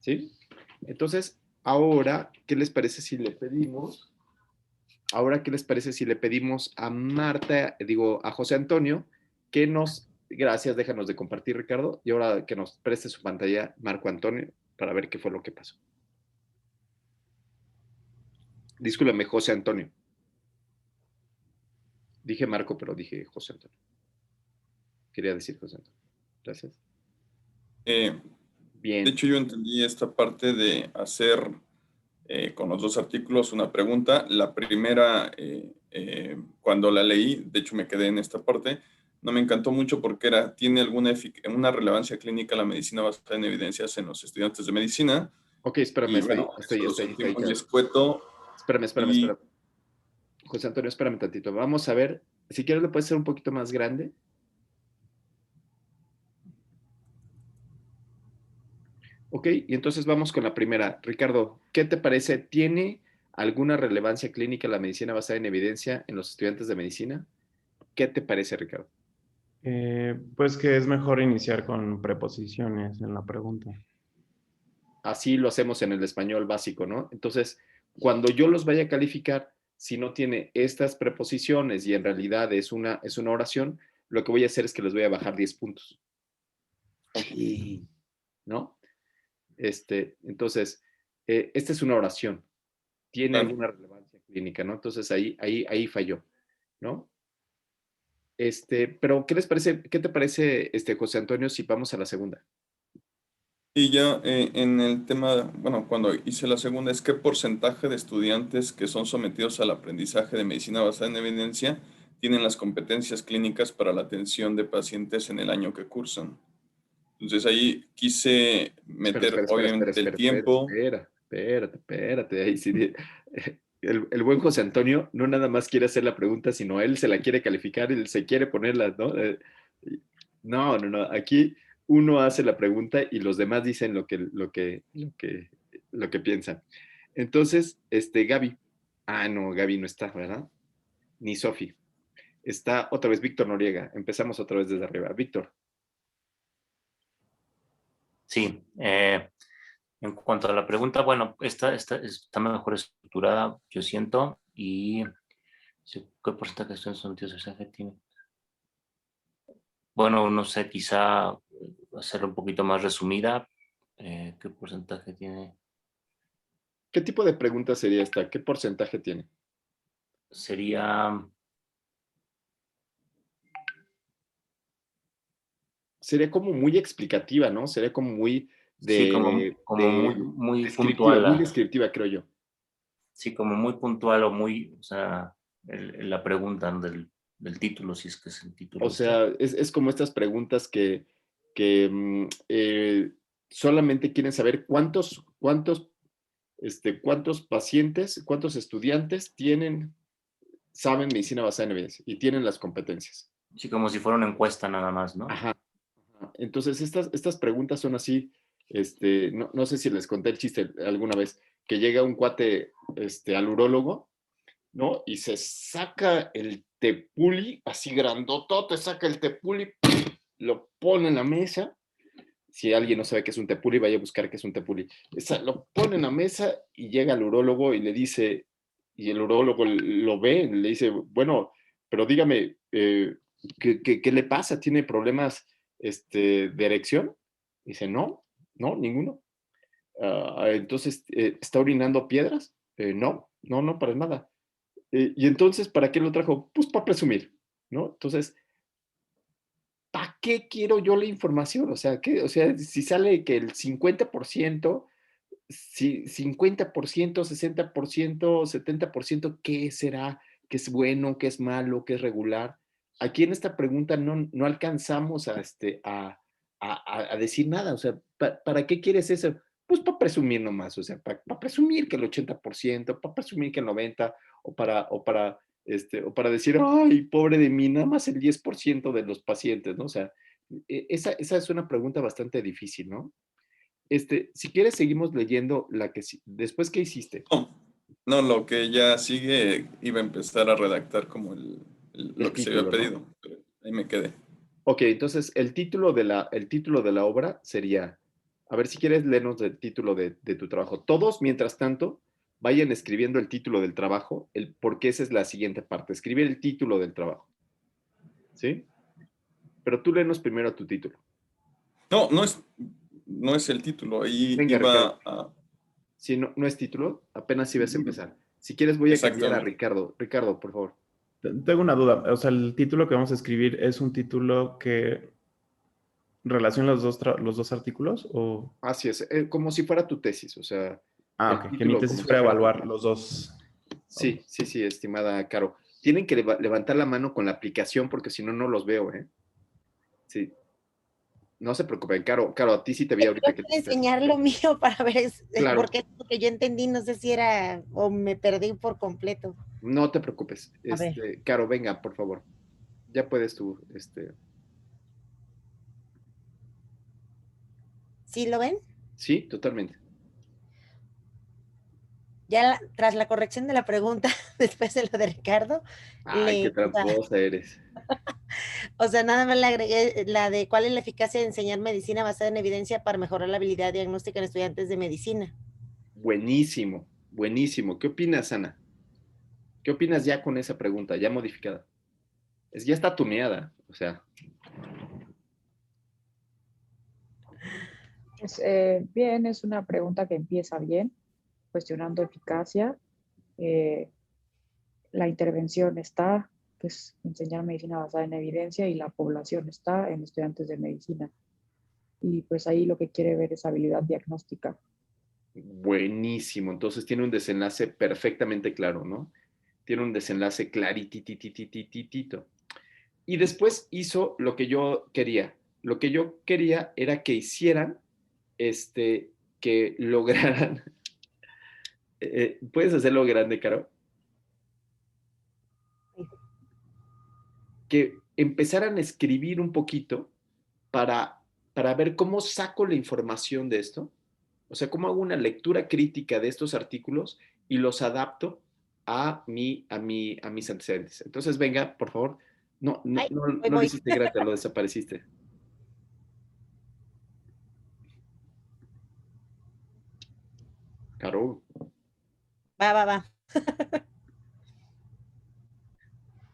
[SPEAKER 1] ¿Sí? Entonces, ¿qué les parece si le pedimos? ¿Qué les parece si le pedimos a Marta, a José Antonio, que nos Gracias, déjanos de compartir, Ricardo. Y ahora que nos preste su pantalla, Marco Antonio, para ver qué fue lo que pasó. Discúlpame, José Antonio. Dije Marco, pero dije José Antonio. Quería decir José Antonio. Gracias. Bien.
[SPEAKER 5] De hecho, yo entendí esta parte de hacer con los dos artículos una pregunta. La primera, cuando la leí, de hecho me quedé en esta parte, no me encantó mucho porque ¿tiene una relevancia clínica la medicina basada en evidencias en los estudiantes de medicina?
[SPEAKER 1] Ok, espérame, estoy
[SPEAKER 5] muy escueto.
[SPEAKER 1] Espérame. José Antonio, espérame tantito. Vamos a ver, si quieres lo puedes hacer un poquito más grande. Ok, y entonces vamos con la primera. Ricardo, ¿qué te parece? ¿Tiene alguna relevancia clínica la medicina basada en evidencia en los estudiantes de medicina? ¿Qué te parece, Ricardo?
[SPEAKER 6] Pues que es mejor iniciar con preposiciones en la pregunta.
[SPEAKER 1] Así lo hacemos en el español básico, ¿no? Entonces, cuando yo los vaya a calificar, si no tiene estas preposiciones y en realidad es una oración, lo que voy a hacer es que les voy a bajar 10 puntos. Sí. ¿No? Entonces, esta es una oración. Tiene alguna relevancia clínica, ¿no? Entonces ahí falló, ¿no? Pero ¿qué te parece, José Antonio, si vamos a la segunda?
[SPEAKER 5] Y ya en el tema, bueno, cuando hice la segunda, es qué porcentaje de estudiantes que son sometidos al aprendizaje de medicina basada en evidencia tienen las competencias clínicas para la atención de pacientes en el año que cursan. Entonces ahí quise meter, obviamente, el tiempo.
[SPEAKER 1] Espérate. Ahí sí, el buen José Antonio no nada más quiere hacer la pregunta, sino él se la quiere calificar, él se quiere ponerla, ¿no? No. Aquí uno hace la pregunta y los demás dicen lo que piensan. Entonces, Gaby. Ah, no, Gaby no está, ¿verdad? Ni Sofi. Está otra vez Víctor Noriega. Empezamos otra vez desde arriba. Víctor.
[SPEAKER 7] Sí, en cuanto a la pregunta, bueno, esta está mejor estructurada, yo siento, y ¿qué porcentaje de estudiantes sometidos al examen tiene? Bueno, no sé, quizá hacerlo un poquito más resumida. ¿Qué porcentaje tiene?
[SPEAKER 1] ¿Qué tipo de pregunta sería esta? ¿Qué porcentaje tiene?
[SPEAKER 7] Sería
[SPEAKER 1] como muy explicativa, ¿no? Sería como muy
[SPEAKER 7] sí, muy
[SPEAKER 1] descriptiva,
[SPEAKER 7] puntual.
[SPEAKER 1] muy descriptiva, creo yo.
[SPEAKER 7] Sí, como muy puntual o muy, o sea, la pregunta, ¿no? del título, si es que es el título.
[SPEAKER 1] O sea, es como estas preguntas que solamente quieren saber cuántos pacientes, cuántos estudiantes saben medicina basada en evidencia y tienen las competencias.
[SPEAKER 7] Sí, como si fuera una encuesta nada más, ¿no?
[SPEAKER 1] Ajá. Entonces, estas preguntas son así, no sé si les conté el chiste alguna vez, que llega un cuate al urólogo, ¿no? Y se saca el tepuli, así grandotote, saca el tepuli, lo pone en la mesa. Si alguien no sabe qué es un tepuli, vaya a buscar qué es un tepuli. Lo pone en la mesa y llega el urólogo y le dice, y el urólogo lo ve, le dice, bueno, pero dígame, ¿qué le pasa? ¿Tiene problemas de erección? Dice, no, ninguno. Entonces, ¿está orinando piedras? No, para nada. Y entonces, ¿para qué lo trajo? Pues para presumir, ¿no? Entonces, ¿para qué quiero yo la información? O sea, si sale que el 50%, 50%, 60%, 70%, ¿qué será? ¿Qué es bueno? ¿Qué es malo? ¿Qué es regular? Aquí en esta pregunta no alcanzamos a decir nada. O sea, ¿para qué quieres eso? Pues para presumir nomás, o sea, para presumir que el 80%, para presumir que el 90%, o para decir, ay, pobre de mí, nada más el 10% de los pacientes, ¿no? O sea, esa es una pregunta bastante difícil, ¿no? Si quieres, seguimos leyendo la que después, ¿qué hiciste?
[SPEAKER 5] No, lo que ya sigue iba a empezar a redactar como lo que se había pedido, ¿no? Pero ahí me quedé.
[SPEAKER 1] Ok, entonces el título de la obra sería, a ver si quieres léenos el título de tu trabajo. Todos, mientras tanto, vayan escribiendo el título del trabajo, porque esa es la siguiente parte, escribir el título del trabajo. ¿Sí? pero tú léenos primero tu título.
[SPEAKER 5] No, no es el título. Ahí
[SPEAKER 1] Venga,
[SPEAKER 5] iba
[SPEAKER 1] Ricardo.
[SPEAKER 5] a...
[SPEAKER 1] Si no es título, apenas ibas a empezar. Si quieres, voy a cambiar a
[SPEAKER 5] Exactamente.
[SPEAKER 1] Ricardo. Ricardo, por favor.
[SPEAKER 6] Tengo una duda. O sea, el título que vamos a escribir es un título que relaciona los dos artículos o...
[SPEAKER 1] Así es, como si fuera tu tesis, o sea,
[SPEAKER 6] Ah,
[SPEAKER 1] el
[SPEAKER 6] ok. Que mi
[SPEAKER 1] título
[SPEAKER 6] tesis
[SPEAKER 1] como si
[SPEAKER 6] fuera
[SPEAKER 1] fuera tu
[SPEAKER 6] evaluar
[SPEAKER 1] tesis.
[SPEAKER 6] los dos.
[SPEAKER 1] Sí, sí, sí, estimada Caro. Tienen que levantar la mano con la aplicación porque si no, no los veo, ¿eh? Sí, no se preocupen, Caro, a ti sí te vi
[SPEAKER 2] Yo
[SPEAKER 1] ahorita que
[SPEAKER 2] quiero
[SPEAKER 1] te estás.
[SPEAKER 2] enseñar lo mío para ver
[SPEAKER 1] Claro,
[SPEAKER 2] porque es lo que yo entendí, no sé si era o me perdí por completo.
[SPEAKER 1] no te preocupes.
[SPEAKER 2] A ver,
[SPEAKER 1] Caro, venga, por favor. Ya puedes tú,
[SPEAKER 2] ¿sí lo ven?
[SPEAKER 1] Sí, totalmente.
[SPEAKER 2] Ya tras la corrección de la pregunta, después de lo de Ricardo,
[SPEAKER 1] Ay, qué tramposa eres.
[SPEAKER 2] o sea, nada más le agregué la de cuál es la eficacia de enseñar medicina basada en evidencia para mejorar la habilidad diagnóstica en estudiantes de medicina.
[SPEAKER 1] Buenísimo, buenísimo. ¿Qué opinas, Ana? ¿Qué opinas ya con esa pregunta, ya modificada? Ya está tuneada, o sea.
[SPEAKER 3] Pues, bien, es una pregunta que empieza bien, cuestionando eficacia. Eh, la intervención está, que es enseñar medicina basada en evidencia, y la población está en estudiantes de medicina. Y pues ahí lo que quiere ver es habilidad diagnóstica.
[SPEAKER 1] Buenísimo. Entonces tiene un desenlace perfectamente claro, ¿no? Tiene un desenlace claritititititito. Y después hizo lo que yo quería. Lo que yo quería era que hicieran, que lograran. ¿Puedes hacerlo grande, Caro? Que empezaran a escribir un poquito para, para ver cómo saco la información de esto. O sea, cómo hago una lectura crítica de estos artículos y los adapto a mis antecedentes. Entonces, venga, por favor. No, no,
[SPEAKER 2] Ay,
[SPEAKER 1] no,
[SPEAKER 2] voy,
[SPEAKER 1] no lo
[SPEAKER 2] voy.
[SPEAKER 1] hiciste gratis, lo desapareciste. Caro,
[SPEAKER 2] Va.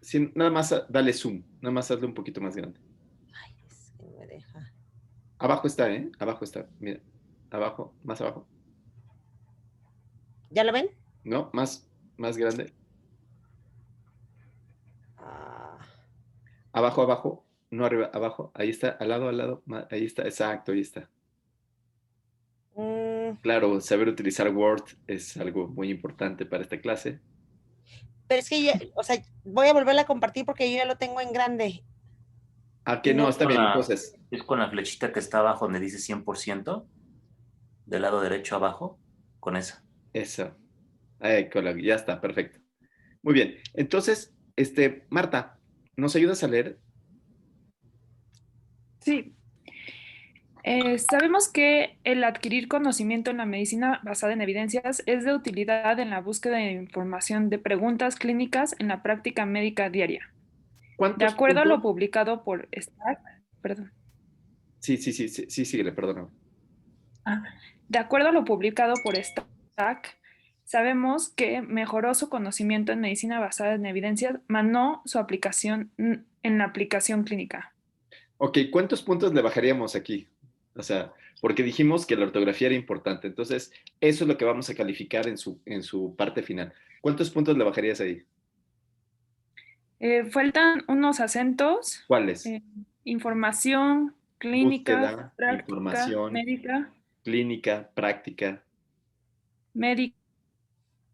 [SPEAKER 1] sí, nada más dale zoom, nada más hazle un poquito más grande.
[SPEAKER 2] Ay, es que no me deja.
[SPEAKER 1] Abajo está, ¿eh? Abajo está, mira. Abajo, más abajo.
[SPEAKER 2] ¿Ya lo ven?
[SPEAKER 1] No, más grande.
[SPEAKER 2] Ah,
[SPEAKER 1] Abajo, abajo, no arriba, abajo. Ahí está, al lado, ahí está, exacto, ahí está.
[SPEAKER 2] mm,
[SPEAKER 1] Claro, saber utilizar Word es algo muy importante para esta clase.
[SPEAKER 2] pero es que ya, o sea, voy a volverla a compartir porque yo ya lo tengo en grande.
[SPEAKER 1] Ah,
[SPEAKER 2] Y
[SPEAKER 1] que no,
[SPEAKER 2] no,
[SPEAKER 1] está bien, entonces,
[SPEAKER 7] Es con la flechita que está abajo donde dice 100%, del lado derecho abajo, con esa.
[SPEAKER 1] eso. Ya está, perfecto. Muy bien, entonces, Marta, ¿nos ayudas a leer?
[SPEAKER 4] Sí. Sabemos que el adquirir conocimiento en la medicina basada en evidencias es de utilidad en la búsqueda de información de preguntas clínicas en la práctica médica diaria. De
[SPEAKER 1] ¿Cuántos
[SPEAKER 4] acuerdo a
[SPEAKER 1] puntos?
[SPEAKER 4] lo publicado por Stack, perdón.
[SPEAKER 1] Sí, síguele, perdóname.
[SPEAKER 4] Ah, de acuerdo a lo publicado por Stack, sabemos que mejoró su conocimiento en medicina basada en evidencias, mas no su aplicación en la aplicación clínica.
[SPEAKER 1] Ok, ¿cuántos puntos le bajaríamos aquí? O sea, porque dijimos que la ortografía era importante, entonces eso es lo que vamos a calificar en su parte final. ¿Cuántos puntos le bajarías ahí?
[SPEAKER 4] Faltan unos acentos,
[SPEAKER 1] ¿Cuáles?
[SPEAKER 4] información, clínica,
[SPEAKER 1] Búsqueda,
[SPEAKER 4] práctica,
[SPEAKER 1] información,
[SPEAKER 4] médica,
[SPEAKER 1] clínica, práctica,
[SPEAKER 4] médica.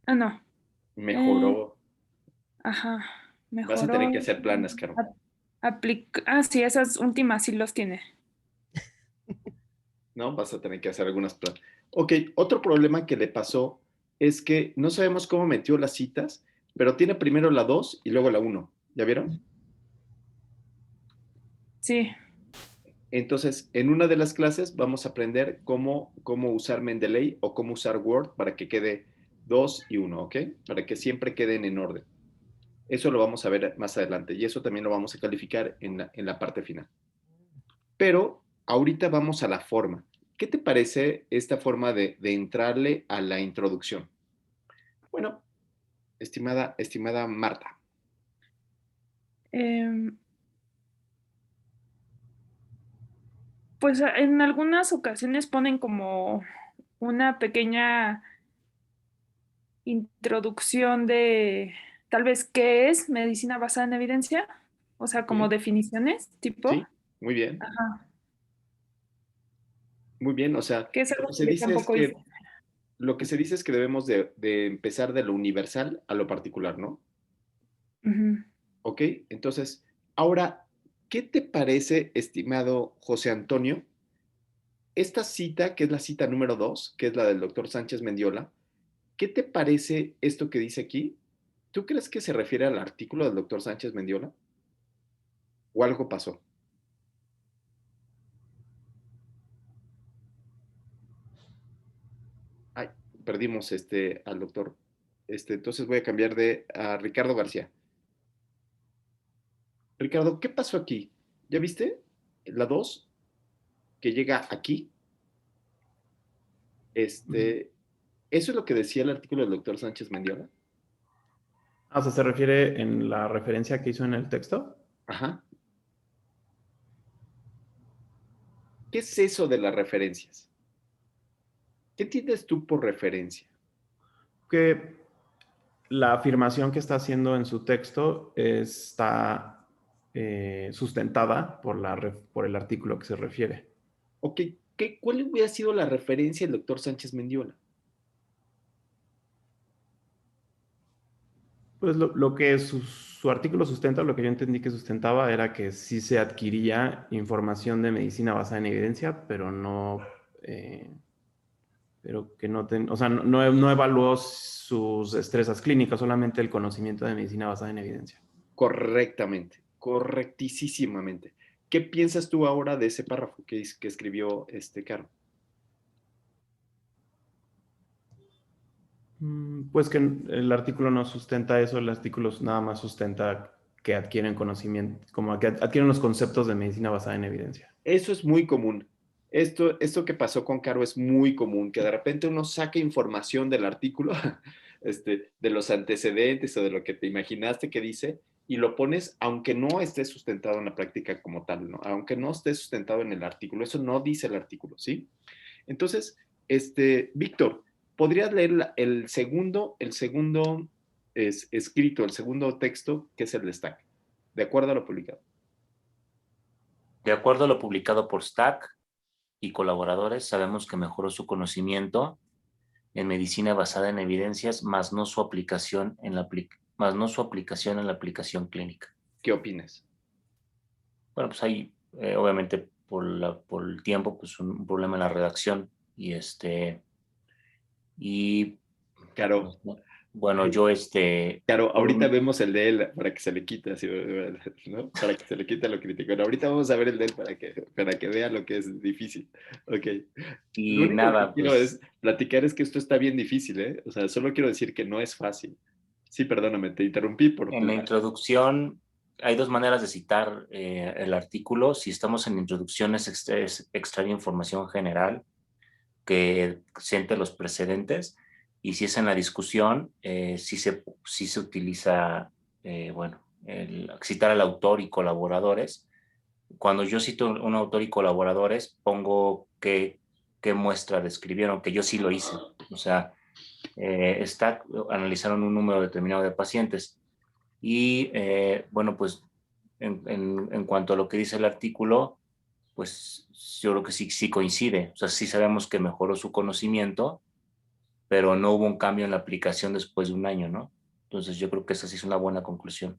[SPEAKER 4] Ah, no. Eh,
[SPEAKER 1] mejoró.
[SPEAKER 4] ajá,
[SPEAKER 1] Vas a tener
[SPEAKER 4] mejoró.
[SPEAKER 1] que hacer planas, Caro.
[SPEAKER 4] Sí, esas últimas sí los tiene.
[SPEAKER 1] ¿No? Vas a tener que hacer algunas planas. Ok, otro problema que le pasó es que no sabemos cómo metió las citas, pero tiene primero la 2 y luego la 1. ¿Ya vieron?
[SPEAKER 4] Sí.
[SPEAKER 1] Entonces, en una de las clases vamos a aprender cómo usar Mendeley o cómo usar Word para que quede 2 y 1, ¿ok? Para que siempre queden en orden. Eso lo vamos a ver más adelante y eso también lo vamos a calificar en la parte final. Pero ahorita vamos a la forma. ¿Qué te parece esta forma de entrarle a la introducción? Bueno, estimada Marta.
[SPEAKER 4] Em, Pues en algunas ocasiones ponen como una pequeña introducción de tal vez qué es medicina basada en evidencia, o sea, como
[SPEAKER 1] Sí,
[SPEAKER 4] definiciones, tipo,
[SPEAKER 1] sí, muy bien,
[SPEAKER 4] ajá,
[SPEAKER 1] muy bien. O sea,
[SPEAKER 4] que es
[SPEAKER 1] lo
[SPEAKER 4] algo
[SPEAKER 1] que se
[SPEAKER 4] que yo
[SPEAKER 1] dice es
[SPEAKER 4] tampoco hice.
[SPEAKER 1] que, lo que se dice es que debemos de empezar de lo universal a lo particular, ¿no?
[SPEAKER 4] Ujú.
[SPEAKER 1] ¿Ok? Entonces, ahora, ¿qué te parece, estimado José Antonio? Esta cita, que es la cita número 2, que es la del doctor Sánchez Mendiola, ¿qué te parece esto que dice aquí? ¿Tú crees que se refiere al artículo del doctor Sánchez Mendiola? ¿O algo pasó? Ay, perdimos al doctor. Entonces voy a cambiar a Ricardo García. Ricardo, ¿qué pasó aquí? ¿Ya viste? La 2 que llega aquí.
[SPEAKER 6] Ujú.
[SPEAKER 1] ¿Eso es lo que decía el artículo del doctor Sánchez Mendiola?
[SPEAKER 6] O sea, ¿se refiere en la referencia que hizo en el texto?
[SPEAKER 1] Ajá. ¿Qué es eso de las referencias? ¿Qué entiendes tú por referencia?
[SPEAKER 6] Que la afirmación que está haciendo en su texto está sustentada por, por el artículo que se refiere.
[SPEAKER 1] Ok, ¿cuál hubiera sido la referencia del doctor Sánchez Mendiola?
[SPEAKER 6] Pues lo que su artículo sustenta, lo que yo entendí que sustentaba era que sí se adquiría información de medicina basada en evidencia, pero no, pero que no, o sea, no evaluó sus destrezas clínicas, solamente el conocimiento de medicina basada en evidencia.
[SPEAKER 1] Correctamente, correctísimamente. ¿Qué piensas tú ahora de ese párrafo que escribió Caro?
[SPEAKER 6] Pues que el artículo no sustenta eso, el artículo nada más sustenta que adquieren conocimiento, como que adquieren los conceptos de medicina basada en evidencia.
[SPEAKER 1] Eso es muy común. Esto que pasó con Caro es muy común, que de repente uno saca información del artículo, de los antecedentes o de lo que te imaginaste que dice, y lo pones, aunque no esté sustentado en la práctica como tal, ¿no? Aunque no esté sustentado en el artículo, eso no dice el artículo, ¿sí? Entonces, Víctor, ¿podrías leer el segundo escrito, el segundo texto, que es el de Stack, de acuerdo a lo publicado?
[SPEAKER 7] De acuerdo a lo publicado por Stack y colaboradores, sabemos que mejoró su conocimiento en medicina basada en evidencias, más no su aplicación en la aplicación clínica.
[SPEAKER 1] ¿Qué opinas?
[SPEAKER 7] Bueno, pues hay, obviamente, por el tiempo, pues un problema en la redacción y
[SPEAKER 1] Caro,
[SPEAKER 7] pues, bueno, yo
[SPEAKER 1] Claro,
[SPEAKER 7] por
[SPEAKER 1] ahorita
[SPEAKER 7] un,
[SPEAKER 1] vemos el de él para que se le quite, así, ¿no? Para que se le quite lo criticón. Ahorita vamos a ver el de él para que vea lo que es difícil. Ok. Lo
[SPEAKER 7] y
[SPEAKER 1] único que
[SPEAKER 7] nada,
[SPEAKER 1] quiero
[SPEAKER 7] pues
[SPEAKER 1] es platicar es que esto está bien difícil, ¿eh? O sea, solo quiero decir que no es fácil. Sí, perdóname, te interrumpí por
[SPEAKER 7] en la introducción hay dos maneras de citar el artículo. Si estamos en introducción es extraer información general que siente los precedentes, y si es en la discusión, sí se utiliza, bueno, citar al autor y colaboradores. Cuando yo cito un autor y colaboradores, pongo qué muestra describieron, que yo sí lo hice. O sea, analizaron un número determinado de pacientes. Y bueno, pues en cuanto a lo que dice el artículo, pues yo creo que sí coincide. O sea, sí sabemos que mejoró su conocimiento, pero no hubo un cambio en la aplicación después de un año, ¿no? Entonces yo creo que esa sí es una buena conclusión.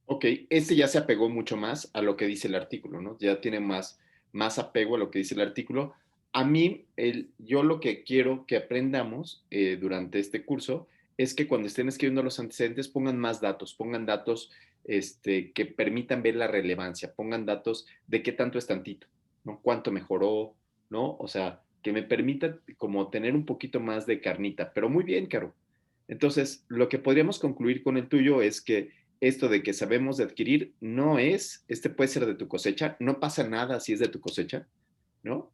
[SPEAKER 1] Ok, ya se apegó mucho más a lo que dice el artículo, ¿no? Ya tiene más apego a lo que dice el artículo. A mí, yo lo que quiero que aprendamos durante este curso es que cuando estén escribiendo los antecedentes pongan más datos, pongan datos que permitan ver la relevancia, pongan datos de qué tanto es tantito, ¿no? Cuánto mejoró, ¿no? O sea, que me permita como tener un poquito más de carnita, pero muy bien, Caro. Entonces, lo que podríamos concluir con el tuyo es que esto de que sabemos de adquirir no es, puede ser de tu cosecha, no pasa nada si es de tu cosecha, ¿no?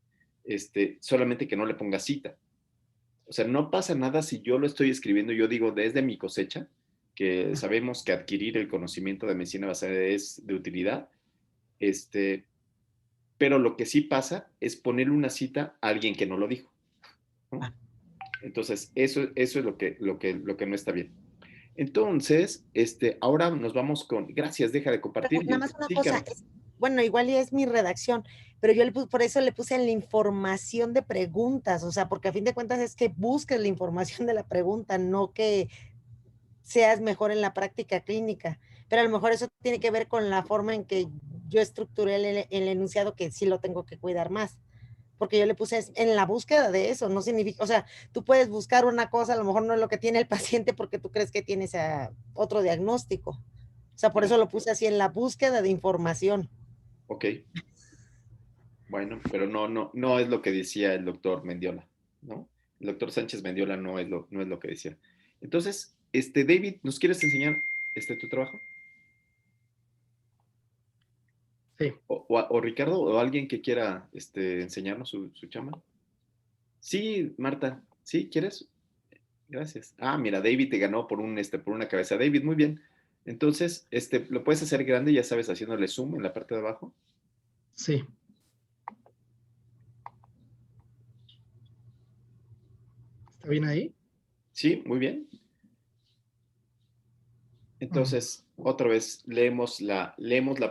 [SPEAKER 1] Solamente que no le pongas cita. O sea, no pasa nada si yo lo estoy escribiendo, yo digo desde mi cosecha, que sabemos que adquirir el conocimiento de medicina basada es de utilidad, este, pero lo que sí pasa es ponerle una cita a alguien que no lo dijo, ¿no? Entonces, eso es lo que no está bien. Entonces, ahora nos vamos con, gracias, deja de compartir.
[SPEAKER 2] Nada más una
[SPEAKER 1] Sí,
[SPEAKER 2] cosa,
[SPEAKER 1] Caro.
[SPEAKER 2] bueno, igual y es mi redacción, pero yo por eso le puse en la información de preguntas, o sea, porque a fin de cuentas es que busques la información de la pregunta, no que seas mejor en la práctica clínica, pero a lo mejor eso tiene que ver con la forma en que yo estructuré el enunciado, que sí lo tengo que cuidar más, porque yo le puse en la búsqueda de eso, no significa, o sea, tú puedes buscar una cosa, a lo mejor no es lo que tiene el paciente porque tú crees que tienes otro diagnóstico, o sea, por eso lo puse así en la búsqueda de información.
[SPEAKER 1] Ok. Bueno, pero no es lo que decía el doctor Mendiola, ¿no? El doctor Sánchez Mendiola no es lo que decía. Entonces, David, ¿nos quieres enseñar tu trabajo?
[SPEAKER 8] Sí.
[SPEAKER 1] O Ricardo, o alguien que quiera enseñarnos su chamba. Sí, Marta, ¿sí? ¿Quieres? Gracias. Ah, mira, David te ganó por una cabeza. David, muy bien. Entonces, lo puedes hacer grande, ya sabes, haciéndole zoom en la parte de abajo.
[SPEAKER 8] Sí. ¿Está bien ahí?
[SPEAKER 1] Sí, muy bien. Entonces, otra vez leemos la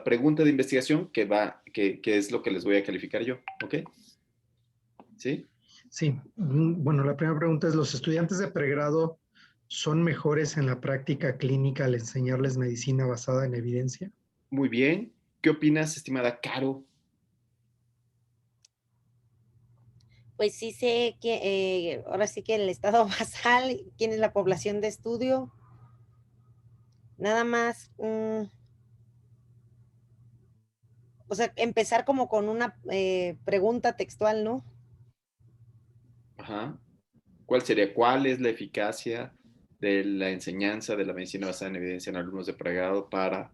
[SPEAKER 1] pregunta de investigación que es lo que les voy a calificar yo, ¿ok? ¿Sí?
[SPEAKER 8] Sí. Bueno, la primera pregunta es, ¿los estudiantes de pregrado son mejores en la práctica clínica al enseñarles medicina basada en evidencia?
[SPEAKER 1] Muy bien. ¿Qué opinas, estimada Caro?
[SPEAKER 2] Pues sí sé que ahora sí que el estado basal, quién es la población de estudio, nada más, o sea, empezar como con una pregunta textual, ¿no?
[SPEAKER 1] Ajá. ¿Cuál es la eficacia de la enseñanza de la medicina basada en evidencia en alumnos de pregrado para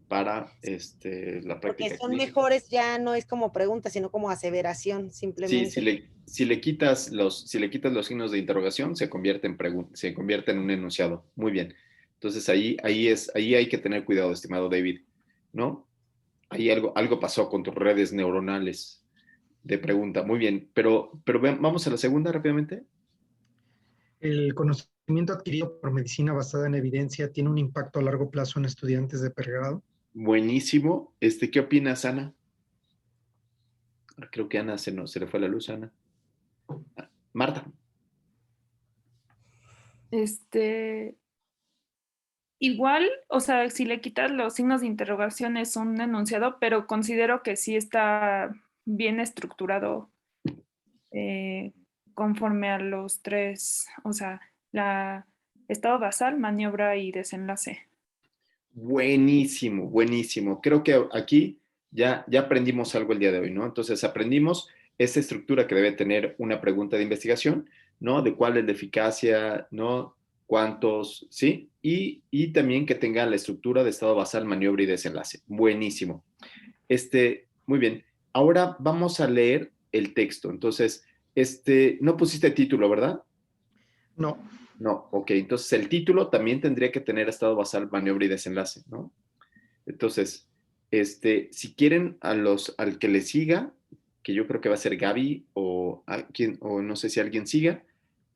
[SPEAKER 1] la
[SPEAKER 2] Porque
[SPEAKER 1] práctica
[SPEAKER 2] son
[SPEAKER 1] clínica?
[SPEAKER 2] mejores, ya no es como pregunta, sino como aseveración,
[SPEAKER 1] Sí,
[SPEAKER 2] simplemente.
[SPEAKER 1] si le quitas los signos de interrogación, se convierte en un enunciado. Muy bien. Entonces ahí hay que tener cuidado, estimado David, ¿no? Ahí algo pasó con tus redes neuronales de pregunta. Muy bien, pero vamos a la segunda rápidamente.
[SPEAKER 8] ¿El conocimiento adquirido por medicina basada en evidencia tiene un impacto a largo plazo en estudiantes de pregrado?
[SPEAKER 1] Buenísimo. ¿Qué opinas, Ana? Creo que Ana se le fue la luz, Ana. Marta.
[SPEAKER 4] Igual, o sea, si le quitas los signos de interrogación es un enunciado, pero considero que sí está bien estructurado conforme a los tres, o sea, estado basal, maniobra y desenlace.
[SPEAKER 1] Buenísimo, buenísimo. Creo que aquí ya aprendimos algo el día de hoy, ¿no? Entonces aprendimos esa estructura que debe tener una pregunta de investigación, ¿no? De cuál es la eficacia, ¿no? Cuántos, ¿sí? Y también que tenga la estructura de estado basal, maniobra y desenlace. Buenísimo. Muy bien. Ahora vamos a leer el texto. Entonces, no pusiste título, ¿verdad?
[SPEAKER 8] No.
[SPEAKER 1] No, ok. Entonces el título también tendría que tener estado basal, maniobra y desenlace, ¿no? Entonces, si quieren al que le siga, que yo creo que va a ser Gaby o no sé si alguien siga,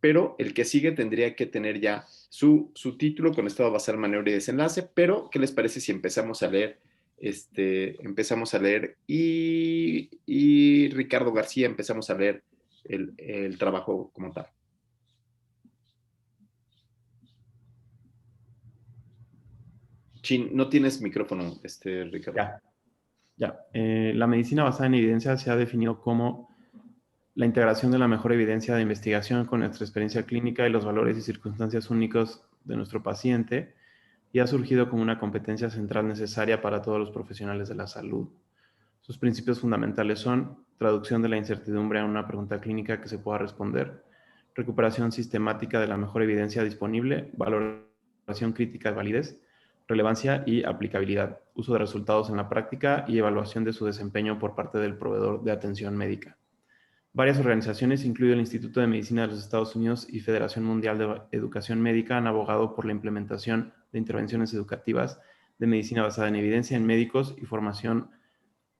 [SPEAKER 1] pero el que sigue tendría que tener ya su título con estado basal, maniobra y desenlace, pero ¿qué les parece si empezamos a leer? Y Ricardo García empezamos a leer el trabajo como tal. Chin, no tienes micrófono, Ricardo.
[SPEAKER 6] Ya. La medicina basada en evidencia se ha definido como la integración de la mejor evidencia de investigación con nuestra experiencia clínica y los valores y circunstancias únicos de nuestro paciente, y ha surgido como una competencia central necesaria para todos los profesionales de la salud. Sus principios fundamentales son traducción de la incertidumbre a una pregunta clínica que se pueda responder, recuperación sistemática de la mejor evidencia disponible, valoración crítica de validez, relevancia y aplicabilidad, uso de resultados en la práctica y evaluación de su desempeño por parte del proveedor de atención médica. Varias organizaciones, incluido el Instituto de Medicina de los Estados Unidos y Federación Mundial de Educación Médica, han abogado por la implementación de intervenciones educativas de medicina basada en evidencia en médicos y formación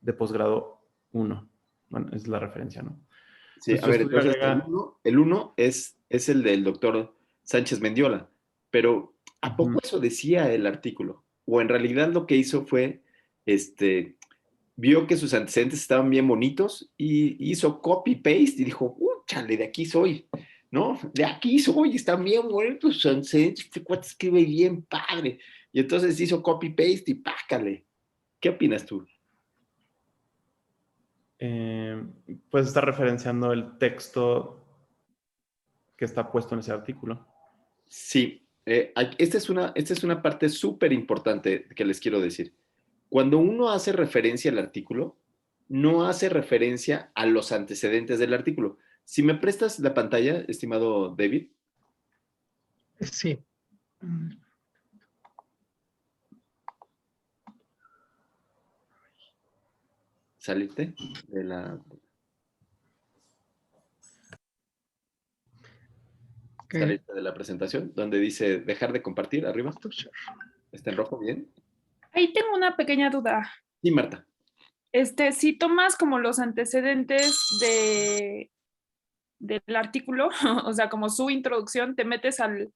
[SPEAKER 6] de posgrado 1. Bueno, es la referencia, ¿no?
[SPEAKER 1] Sí,
[SPEAKER 6] Pues
[SPEAKER 1] a
[SPEAKER 6] tu
[SPEAKER 1] ver,
[SPEAKER 6] estudio
[SPEAKER 1] entonces
[SPEAKER 6] agrega-
[SPEAKER 1] el uno es el del doctor Sánchez Mendiola, pero ¿a poco
[SPEAKER 6] Ujú.
[SPEAKER 1] eso decía el artículo? O en realidad lo que hizo fue, vio que sus antecedentes estaban bien bonitos y hizo copy-paste y dijo, chale, de aquí soy, ¿no? De aquí soy, están bien bonitos sus antecedentes, este cuate escribe bien padre. Y entonces hizo copy-paste y pácale. ¿Qué opinas tú?
[SPEAKER 6] Pues está referenciando el texto que está puesto en ese artículo.
[SPEAKER 1] Sí, esta es una parte súper importante que les quiero decir. Cuando uno hace referencia al artículo, no hace referencia a los antecedentes del artículo. Si me prestas la pantalla, estimado David,
[SPEAKER 8] Sí.
[SPEAKER 1] salirte de la,
[SPEAKER 8] Ok.
[SPEAKER 1] salirte de la presentación, donde dice dejar de compartir arriba. ¿Está en rojo bien?
[SPEAKER 4] Ahí tengo una pequeña duda.
[SPEAKER 1] Sí, Marta.
[SPEAKER 4] Si tomas como los antecedentes del artículo, o sea, como su introducción, te metes al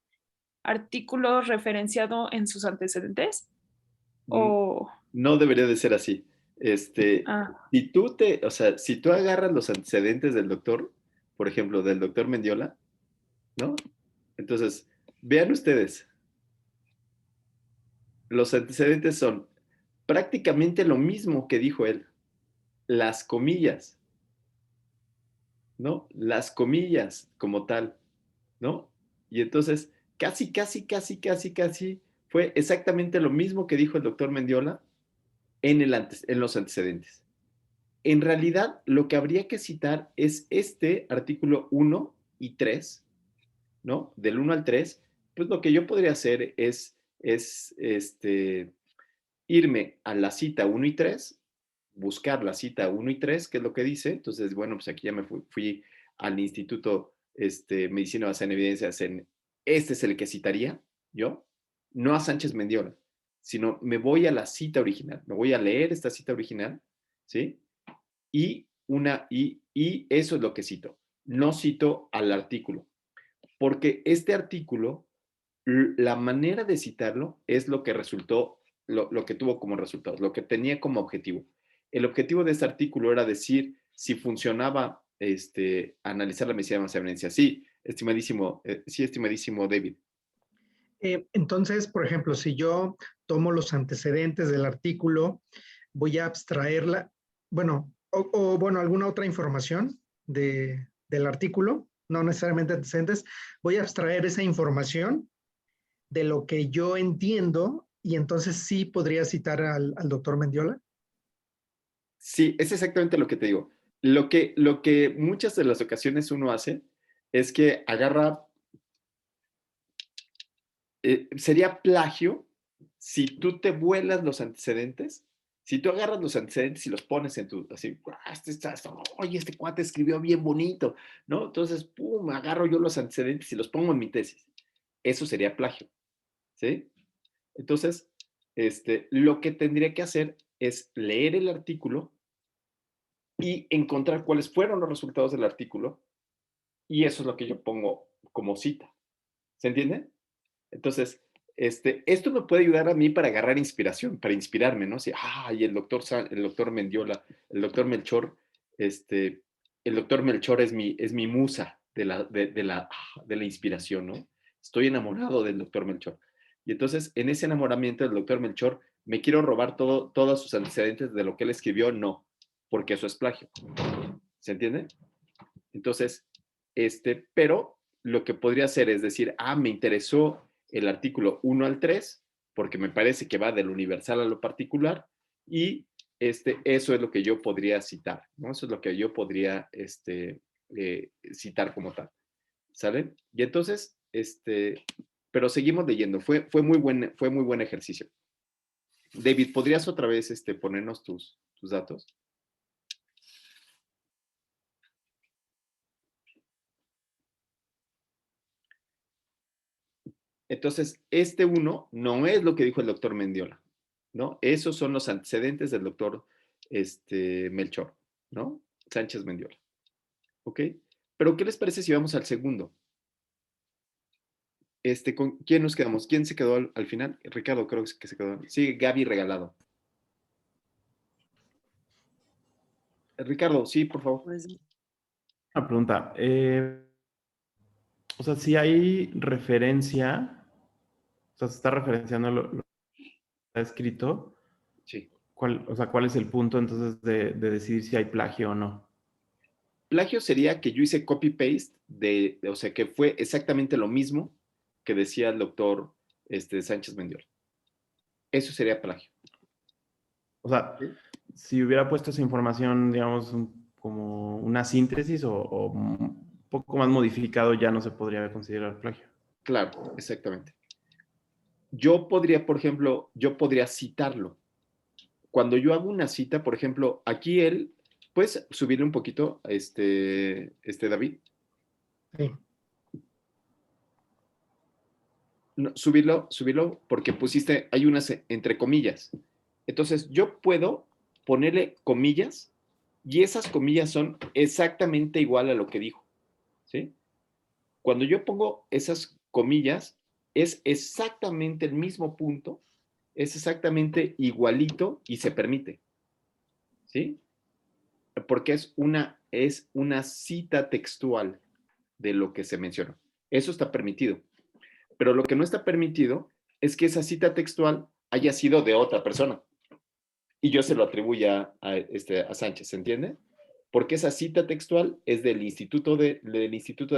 [SPEAKER 4] artículo referenciado en sus antecedentes, o...
[SPEAKER 1] No debería de ser así.
[SPEAKER 4] Ah,
[SPEAKER 1] O sea, si tú agarras los antecedentes del doctor, por ejemplo, del doctor Mendiola, ¿no? Entonces, vean ustedes, los antecedentes son prácticamente lo mismo que dijo él, las comillas, ¿no? Las comillas como tal, ¿no? Y entonces, casi fue exactamente lo mismo que dijo el doctor Mendiola en los antecedentes. En realidad, lo que habría que citar es este artículo 1 y 3, ¿no? Del 1 al 3, pues lo que yo podría hacer es irme a la cita 1 y 3, buscar la cita 1 y 3, que es lo que dice. Entonces, bueno, pues aquí ya me fui al Instituto Medicina Basada en Evidencias. Este es el que citaría yo, no a Sánchez Mendiola, sino me voy a la cita original, me voy a leer esta cita original, ¿sí? Y eso es lo que cito. No cito al artículo, porque este artículo, la manera de citarlo es lo que resultó, lo que tuvo como resultado, lo que tenía como objetivo. El objetivo de este artículo era decir si funcionaba analizar la medicina de evidencia. Sí, estimadísimo David.
[SPEAKER 8] Entonces, por ejemplo, si yo tomo los antecedentes del artículo, voy a abstraerla, bueno, bueno, alguna otra información del artículo, no necesariamente antecedentes, voy a abstraer esa información de lo que yo entiendo y entonces sí podría citar al doctor Mendiola.
[SPEAKER 1] Sí, es exactamente lo que te digo. Lo que muchas de las ocasiones uno hace es que agarra, sería plagio si tú te vuelas los antecedentes, si tú agarras los antecedentes y los pones en tu, así, oye, este cuate escribió bien bonito, ¿no? Entonces, pum, agarro yo los antecedentes y los pongo en mi tesis. Eso sería plagio, ¿sí? Entonces, lo que tendría que hacer es leer el artículo y encontrar cuáles fueron los resultados del artículo, y eso es lo que yo pongo como cita. ¿Se entiende? Entonces, esto me puede ayudar a mí para agarrar inspiración, para inspirarme, ¿no? Si, y el doctor Mendiola, el doctor Melchor, el doctor Melchor es mi musa de la inspiración, ¿no? Estoy enamorado del doctor Melchor. Y entonces, en ese enamoramiento del doctor Melchor, me quiero robar todos sus antecedentes de lo que él escribió, no, porque eso es plagio. ¿Se entiende? Entonces, pero lo que podría hacer es decir, me interesó el artículo 1 al 3, porque me parece que va del universal a lo particular, y eso es lo que yo podría citar, ¿no? Eso es lo que yo podría citar como tal, ¿sale? Y entonces, pero seguimos leyendo, fue muy buen ejercicio. David, ¿podrías otra vez ponernos tus datos? Entonces, uno no es lo que dijo el doctor Mendiola, ¿no? Esos son los antecedentes del doctor Melchor. ¿no? Sánchez Mendiola. ¿Ok? Pero ¿qué les parece si vamos al segundo? ¿Con quién nos quedamos? ¿Quién se quedó al final? Ricardo, creo que se quedó. Sí, Gaby Regalado. Ricardo, sí, por favor.
[SPEAKER 2] Pues,
[SPEAKER 9] Una pregunta. O sea, si hay referencia, o sea, se está referenciando lo que está escrito,
[SPEAKER 1] Sí.
[SPEAKER 9] ¿cuál es el punto entonces de decidir si hay plagio o no?
[SPEAKER 1] Plagio sería que yo hice copy-paste o sea, que fue exactamente lo mismo que decía el doctor Sánchez Mendiola. Eso sería plagio.
[SPEAKER 9] O sea, si hubiera puesto esa información, digamos, como una síntesis o un poco más modificado, ya no se podría considerar plagio.
[SPEAKER 1] Claro, exactamente. Yo podría, por ejemplo, citarlo. Cuando yo hago una cita, por ejemplo, aquí ¿puedes subirle un poquito a David?
[SPEAKER 8] Sí.
[SPEAKER 1] No, subirlo, porque hay unas entre comillas. Entonces, yo puedo ponerle comillas y esas comillas son exactamente igual a lo que dijo, ¿sí? Cuando yo pongo esas comillas, es exactamente el mismo punto, es exactamente igualito y se permite, ¿sí? Porque es una cita textual de lo que se mencionó. Eso está permitido. Pero lo que no está permitido es que esa cita textual haya sido de otra persona y yo se lo atribuya a Sánchez, ¿se entiende? Porque esa cita textual es del Instituto de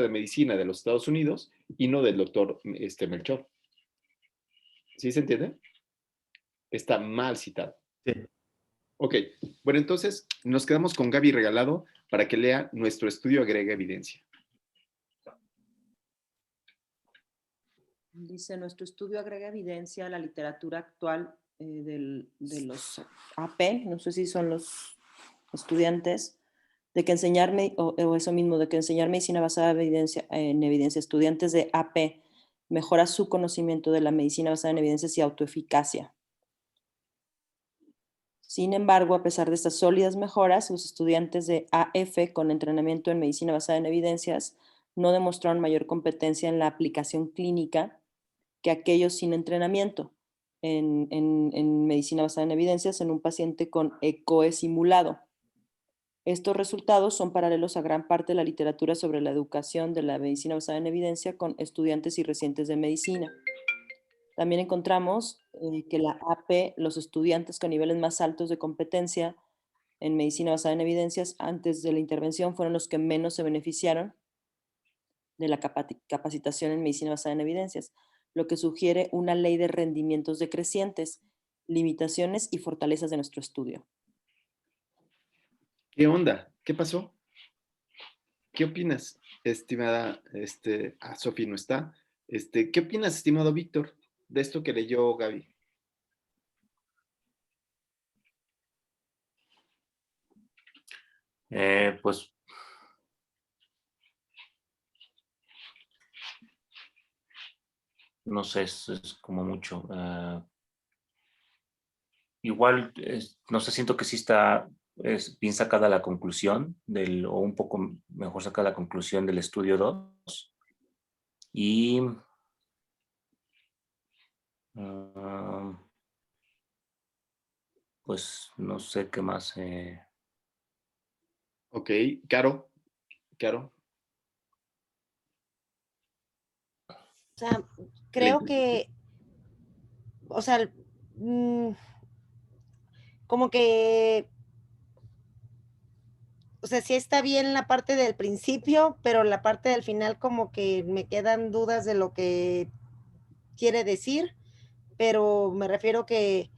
[SPEAKER 1] Medicina de los Estados Unidos y no del doctor Melchor. ¿Sí se entiende? Está mal citado.
[SPEAKER 9] Sí.
[SPEAKER 1] Ok, bueno, entonces nos quedamos con Gaby Regalado para que lea nuestro estudio agrega evidencia.
[SPEAKER 10] Dice, nuestro estudio agrega evidencia a la literatura actual de los AP, no sé si son los estudiantes, de que enseñar, o eso mismo, de que enseñar medicina basada en evidencia, estudiantes de AP, mejora su conocimiento de la medicina basada en evidencias y autoeficacia. Sin embargo, a pesar de estas sólidas mejoras, los estudiantes de AF con entrenamiento en medicina basada en evidencias no demostraron mayor competencia en la aplicación clínica que aquellos sin entrenamiento en medicina basada en evidencias en un paciente con ECOE simulado. Estos resultados son paralelos a gran parte de la literatura sobre la educación de la medicina basada en evidencia con estudiantes y residentes de medicina. También encontramos que la AP, los estudiantes con niveles más altos de competencia en medicina basada en evidencias antes de la intervención fueron los que menos se beneficiaron de la capacitación en medicina basada en evidencias, lo que sugiere una ley de rendimientos decrecientes, limitaciones y fortalezas de nuestro estudio.
[SPEAKER 1] ¿Qué onda? ¿Qué pasó? ¿Qué opinas, estimada? Sofi no está. ¿Qué opinas, estimado Víctor, de esto que leyó Gaby?
[SPEAKER 7] Pues no sé, es como mucho. Igual, no sé, siento que sí está bien sacada la conclusión o un poco mejor sacada la conclusión del estudio 2. Y pues no sé qué más.
[SPEAKER 1] Ok, Caro.
[SPEAKER 2] O sea, creo que, o sea, como que, o sea, sí está bien la parte del principio, pero la parte del final como que me quedan dudas de lo que quiere decir, pero me refiero que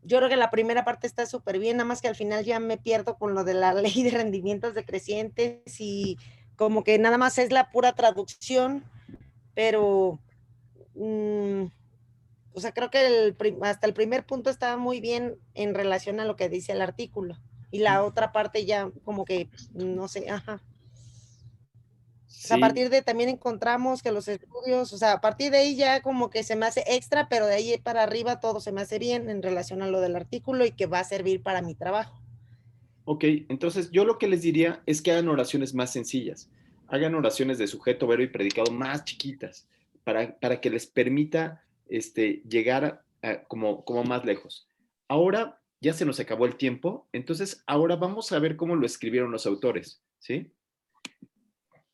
[SPEAKER 2] yo creo que la primera parte está súper bien, nada más que al final ya me pierdo con lo de la ley de rendimientos decrecientes y como que nada más es la pura traducción, pero o sea, creo que hasta el primer punto estaba muy bien en relación a lo que dice el artículo y la otra parte ya como que, no sé, ajá. sea, a
[SPEAKER 1] Sí,
[SPEAKER 2] partir de también encontramos que los estudios, o sea, a partir de ahí ya como que se me hace extra, pero de ahí para arriba todo se me hace bien en relación a lo del artículo y que va a servir para mi trabajo.
[SPEAKER 1] ok. Entonces, yo lo que les diría es que hagan oraciones más sencillas. Hagan oraciones de sujeto, verbo y predicado más chiquitas para que les permita llegar como más lejos. Ahora ya se nos acabó el tiempo, entonces ahora vamos a ver cómo lo escribieron los autores, ¿sí?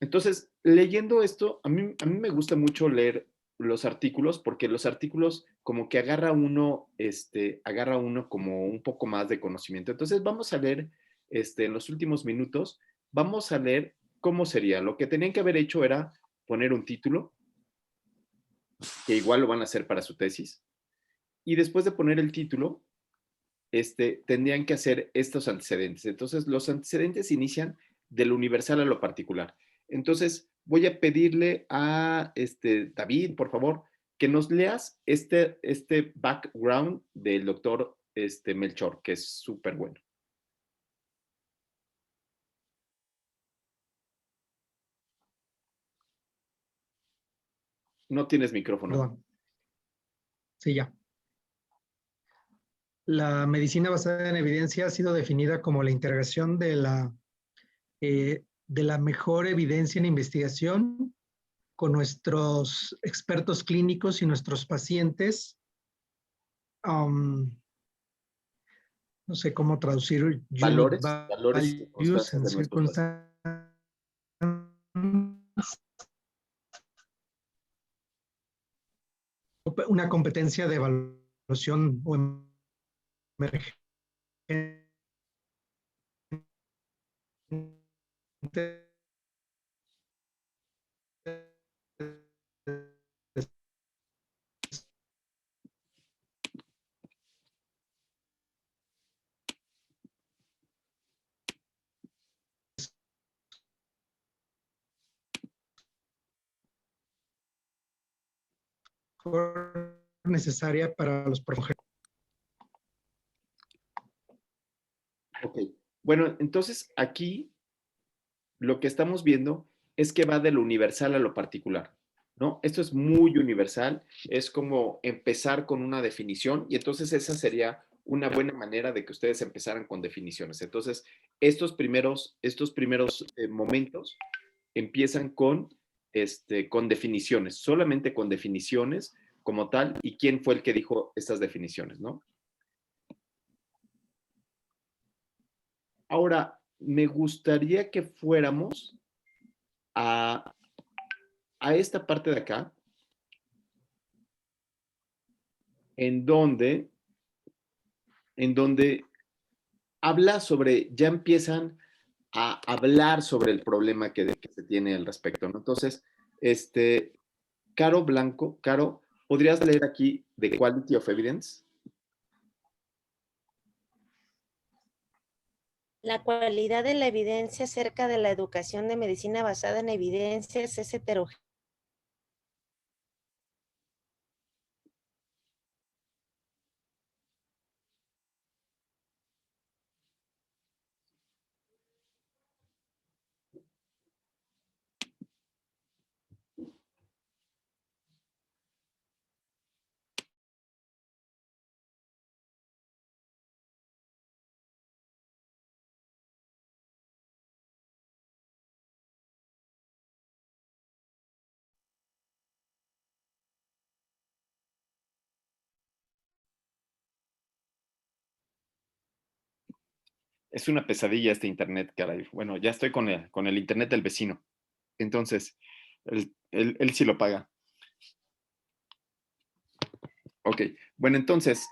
[SPEAKER 1] Entonces, leyendo esto, a mí me gusta mucho leer los artículos porque los artículos como que agarra uno como un poco más de conocimiento. Entonces, vamos a leer en los últimos minutos, vamos a leer cómo sería. Lo que tenían que haber hecho era poner un título, que igual lo van a hacer para su tesis, y después de poner el título, tendrían que hacer estos antecedentes. Entonces, los antecedentes inician de lo universal a lo particular. Entonces, voy a pedirle a David, por favor, que nos leas este background del doctor Melchor, que es súper bueno. No tienes micrófono.
[SPEAKER 8] Perdón. Sí, ya. La medicina basada en evidencia ha sido definida como la integración de la mejor evidencia en investigación con nuestros expertos clínicos y nuestros pacientes. No sé cómo traducir unique
[SPEAKER 1] Valores y
[SPEAKER 8] values
[SPEAKER 1] circunstancias
[SPEAKER 8] en
[SPEAKER 1] de nuestros pacientes.
[SPEAKER 8] circunstancias. Una competencia de evaluación o emergente necesaria para los profesionales.
[SPEAKER 1] Ok. Bueno, entonces aquí lo que estamos viendo es que va de lo universal a lo particular, ¿no? Esto es muy universal, es como empezar con una definición y entonces esa sería una buena manera de que ustedes empezaran con definiciones. Entonces, estos primeros momentos empiezan con definiciones, solamente con definiciones como tal y quién fue el que dijo estas definiciones, ¿no? Ahora, me gustaría que fuéramos a esta parte de acá, en donde habla sobre, ya empiezan a hablar sobre el problema que se tiene al respecto, ¿no? Entonces, Caro Blanco, Caro, ¿podrías leer aquí The Quality of Evidence?
[SPEAKER 2] La cualidad de la evidencia acerca de la educación de medicina basada en evidencias es heterogénea.
[SPEAKER 1] Es una pesadilla este internet, caray. Bueno, ya estoy con el internet del vecino. Entonces, él sí lo paga. Ok, bueno, entonces,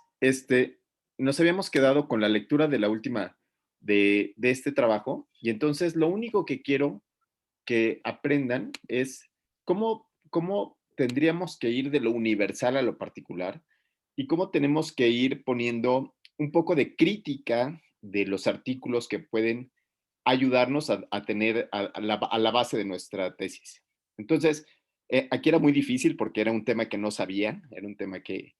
[SPEAKER 1] nos habíamos quedado con la lectura de la última de este trabajo y entonces lo único que quiero que aprendan es cómo tendríamos que ir de lo universal a lo particular y cómo tenemos que ir poniendo un poco de crítica de los artículos que pueden ayudarnos a tener a la base de nuestra tesis. Entonces, aquí era muy difícil porque era un tema que no sabían, era un tema que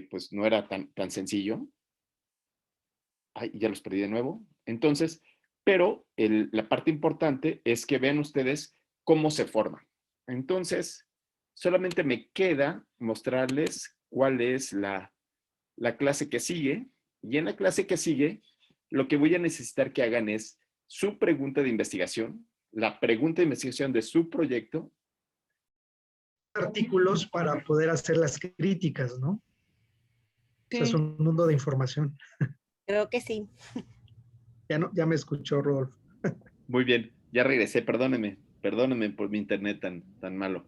[SPEAKER 1] pues no era tan sencillo. Ay, ya los perdí de nuevo. Entonces, pero la parte importante es que vean ustedes cómo se forma. Entonces, solamente me queda mostrarles cuál es la clase que sigue. Y en la clase que sigue, lo que voy a necesitar que hagan es su pregunta de investigación, la pregunta de investigación de su proyecto.
[SPEAKER 8] Artículos para poder hacer las críticas, ¿no? O sea, es un mundo de información.
[SPEAKER 2] Creo que sí.
[SPEAKER 8] Ya me escuchó, Rodolfo.
[SPEAKER 1] Muy bien, ya regresé, perdóneme por mi internet tan malo.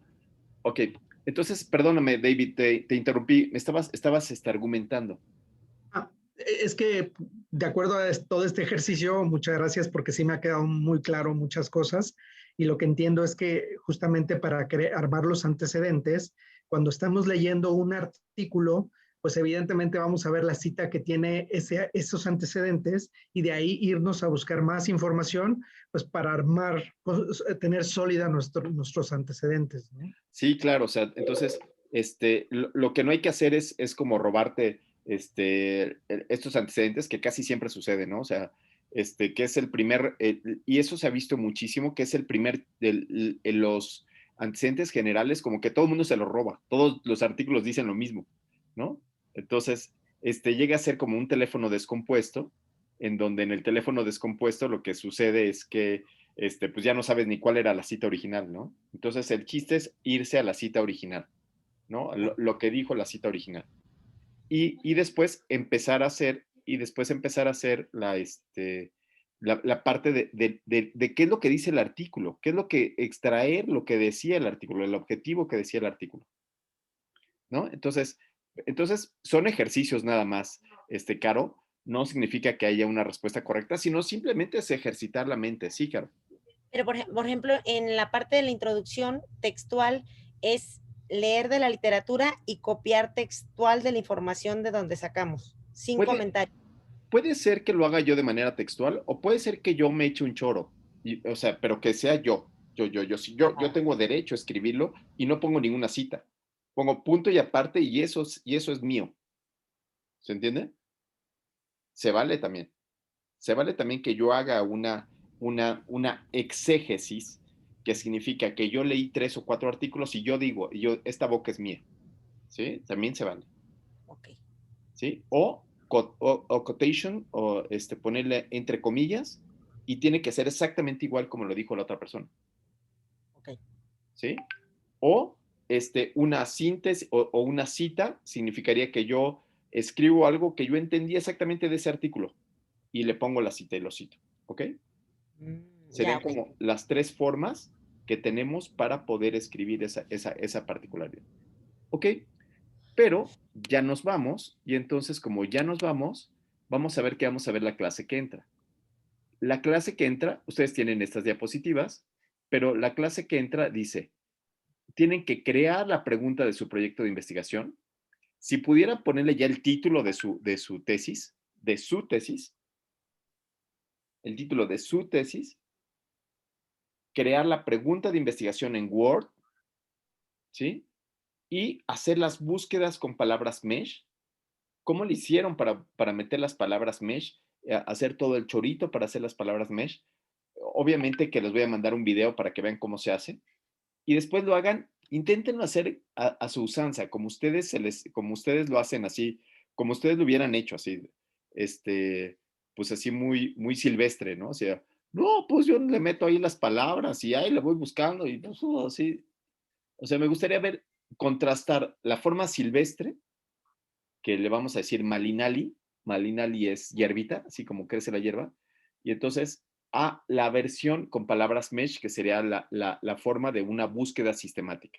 [SPEAKER 1] Ok, entonces, perdóname, David, te interrumpí, estabas argumentando.
[SPEAKER 8] Es que, de acuerdo a todo este ejercicio, muchas gracias porque sí me ha quedado muy claro muchas cosas y lo que entiendo es que justamente para armar los antecedentes, cuando estamos leyendo un artículo, pues evidentemente vamos a ver la cita que tiene esos antecedentes y de ahí irnos a buscar más información, pues para armar, tener sólida nuestros antecedentes, ¿no?
[SPEAKER 1] Sí, claro, o sea, entonces, lo que no hay que hacer es como robarte estos antecedentes que casi siempre suceden, ¿no? O sea, que es el primer, y eso se ha visto muchísimo, que es el primer, los antecedentes generales, como que todo el mundo se los roba, todos los artículos dicen lo mismo, ¿no? Entonces, llega a ser como un teléfono descompuesto, en donde en el teléfono descompuesto lo que sucede es que, pues ya no sabes ni cuál era la cita original, ¿no? Entonces, el chiste es irse a la cita original, ¿no? Lo que dijo la cita original. Y después empezar a hacer, la parte de qué es lo que dice el artículo, qué es lo que extraer lo que decía el artículo, el objetivo que decía el artículo, ¿no? Entonces son ejercicios nada más, Caro, no significa que haya una respuesta correcta, sino simplemente es ejercitar la mente, sí, Caro.
[SPEAKER 2] Pero, por ejemplo, en la parte de la introducción textual es leer de la literatura y copiar textual de la información de donde sacamos, sin comentario.
[SPEAKER 1] Puede ser que lo haga yo de manera textual o puede ser que yo me eche un choro, o sea, pero que sea yo. Yo tengo derecho a escribirlo y no pongo ninguna cita. Pongo punto y aparte y eso es mío. ¿Se entiende? Se vale también. Se vale también que yo haga una exégesis, que significa que yo leí 3 o 4 artículos y yo digo, esta boca es mía. ¿Sí? También se vale.
[SPEAKER 2] Ok.
[SPEAKER 1] ¿Sí? O quotation, o ponerle entre comillas, y tiene que ser exactamente igual como lo dijo la otra persona.
[SPEAKER 2] Ok.
[SPEAKER 1] ¿Sí? O una síntesis o una cita significaría que yo escribo algo que yo entendí exactamente de ese artículo y le pongo la cita y lo cito. ¿Ok? Serían como las 3 formas que tenemos para poder escribir esa particularidad. ¿Ok? Pero ya nos vamos y entonces como ya nos vamos, vamos a ver que vamos a ver la clase que entra. La clase que entra, ustedes tienen estas diapositivas, pero la clase que entra dice, tienen que crear la pregunta de su proyecto de investigación. Si pudieran ponerle ya el título de su tesis, el título de su tesis, crear la pregunta de investigación en Word, ¿sí? Y hacer las búsquedas con palabras mesh. ¿Cómo le hicieron para meter las palabras mesh? Hacer todo el chorito para hacer las palabras mesh. Obviamente que les voy a mandar un video para que vean cómo se hace. Y después lo hagan, inténtenlo hacer a su usanza, como ustedes lo hacen así, como ustedes lo hubieran hecho así, pues así muy, muy silvestre, ¿no? O sea, no, pues yo le meto ahí las palabras y ahí le voy buscando y pues así. O sea, me gustaría contrastar la forma silvestre, que le vamos a decir malinali es hierbita, así como crece la hierba, y entonces a la versión con palabras mesh, que sería la forma de una búsqueda sistemática.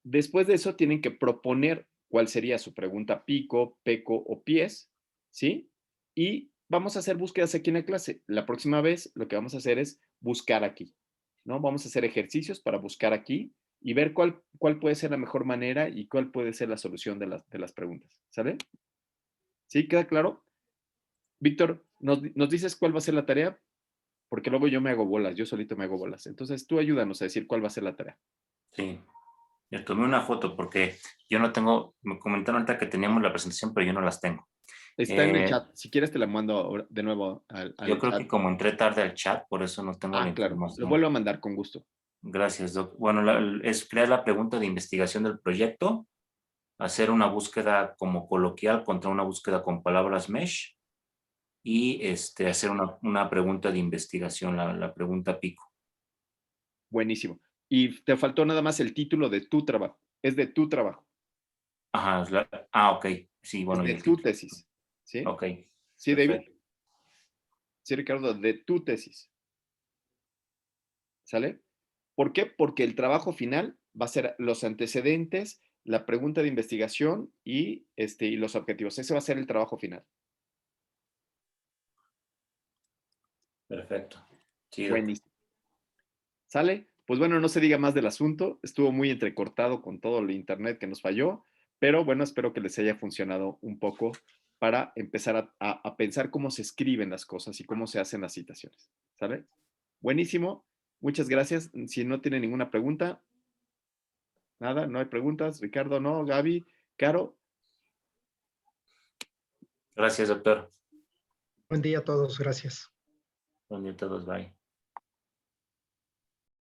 [SPEAKER 1] Después de eso tienen que proponer cuál sería su pregunta pico, peco o pies, ¿sí? Y vamos a hacer búsquedas aquí en la clase. La próxima vez lo que vamos a hacer es buscar aquí, ¿no? Vamos a hacer ejercicios para buscar aquí y ver cuál puede ser la mejor manera y cuál puede ser la solución de las preguntas, ¿sale? ¿Sí? ¿Queda claro? Víctor, ¿nos dices cuál va a ser la tarea? Porque luego yo me hago bolas, yo solito me hago bolas. Entonces tú ayúdanos a decir cuál va a ser la tarea.
[SPEAKER 7] Sí, le tomé una foto porque yo no tengo, me comentaron ahorita que teníamos la presentación, pero yo no las tengo.
[SPEAKER 1] Está en el chat. Si quieres te la mando ahora de nuevo al
[SPEAKER 7] Yo creo
[SPEAKER 1] chat.
[SPEAKER 7] que como entré tarde al chat, por eso no tengo la
[SPEAKER 1] Claro.
[SPEAKER 7] información.
[SPEAKER 1] Lo vuelvo a mandar con gusto.
[SPEAKER 7] Gracias, Doc. Bueno, es crear la pregunta de investigación del proyecto, hacer una búsqueda como coloquial contra una búsqueda con palabras mesh y hacer una pregunta de investigación, la pregunta pico.
[SPEAKER 1] Buenísimo. Y te faltó nada más el título de tu trabajo. Es de tu trabajo.
[SPEAKER 7] Ajá, ok. Sí, bueno.
[SPEAKER 1] Es
[SPEAKER 7] y
[SPEAKER 1] de
[SPEAKER 7] el
[SPEAKER 1] tu
[SPEAKER 7] título.
[SPEAKER 1] tesis. ¿Sí?
[SPEAKER 7] Ok.
[SPEAKER 1] ¿Sí, David?
[SPEAKER 7] Perfecto.
[SPEAKER 1] Sí, Ricardo, de tu tesis. ¿Sale? ¿Por qué? Porque el trabajo final va a ser los antecedentes, la pregunta de investigación y los objetivos. Ese va a ser el trabajo final.
[SPEAKER 7] Perfecto. Sí,
[SPEAKER 1] Buenísimo. ¿Sale? Pues bueno, no se diga más del asunto. Estuvo muy entrecortado con todo el internet que nos falló, pero bueno, espero que les haya funcionado un poco para empezar a pensar cómo se escriben las cosas y cómo se hacen las citaciones. ¿Sale? Buenísimo. Muchas gracias. Si no tienen ninguna pregunta, nada, no hay preguntas. Ricardo, no. Gaby, Caro.
[SPEAKER 7] Gracias, doctor.
[SPEAKER 8] Buen día a todos, gracias.
[SPEAKER 7] Buen día a todos, bye.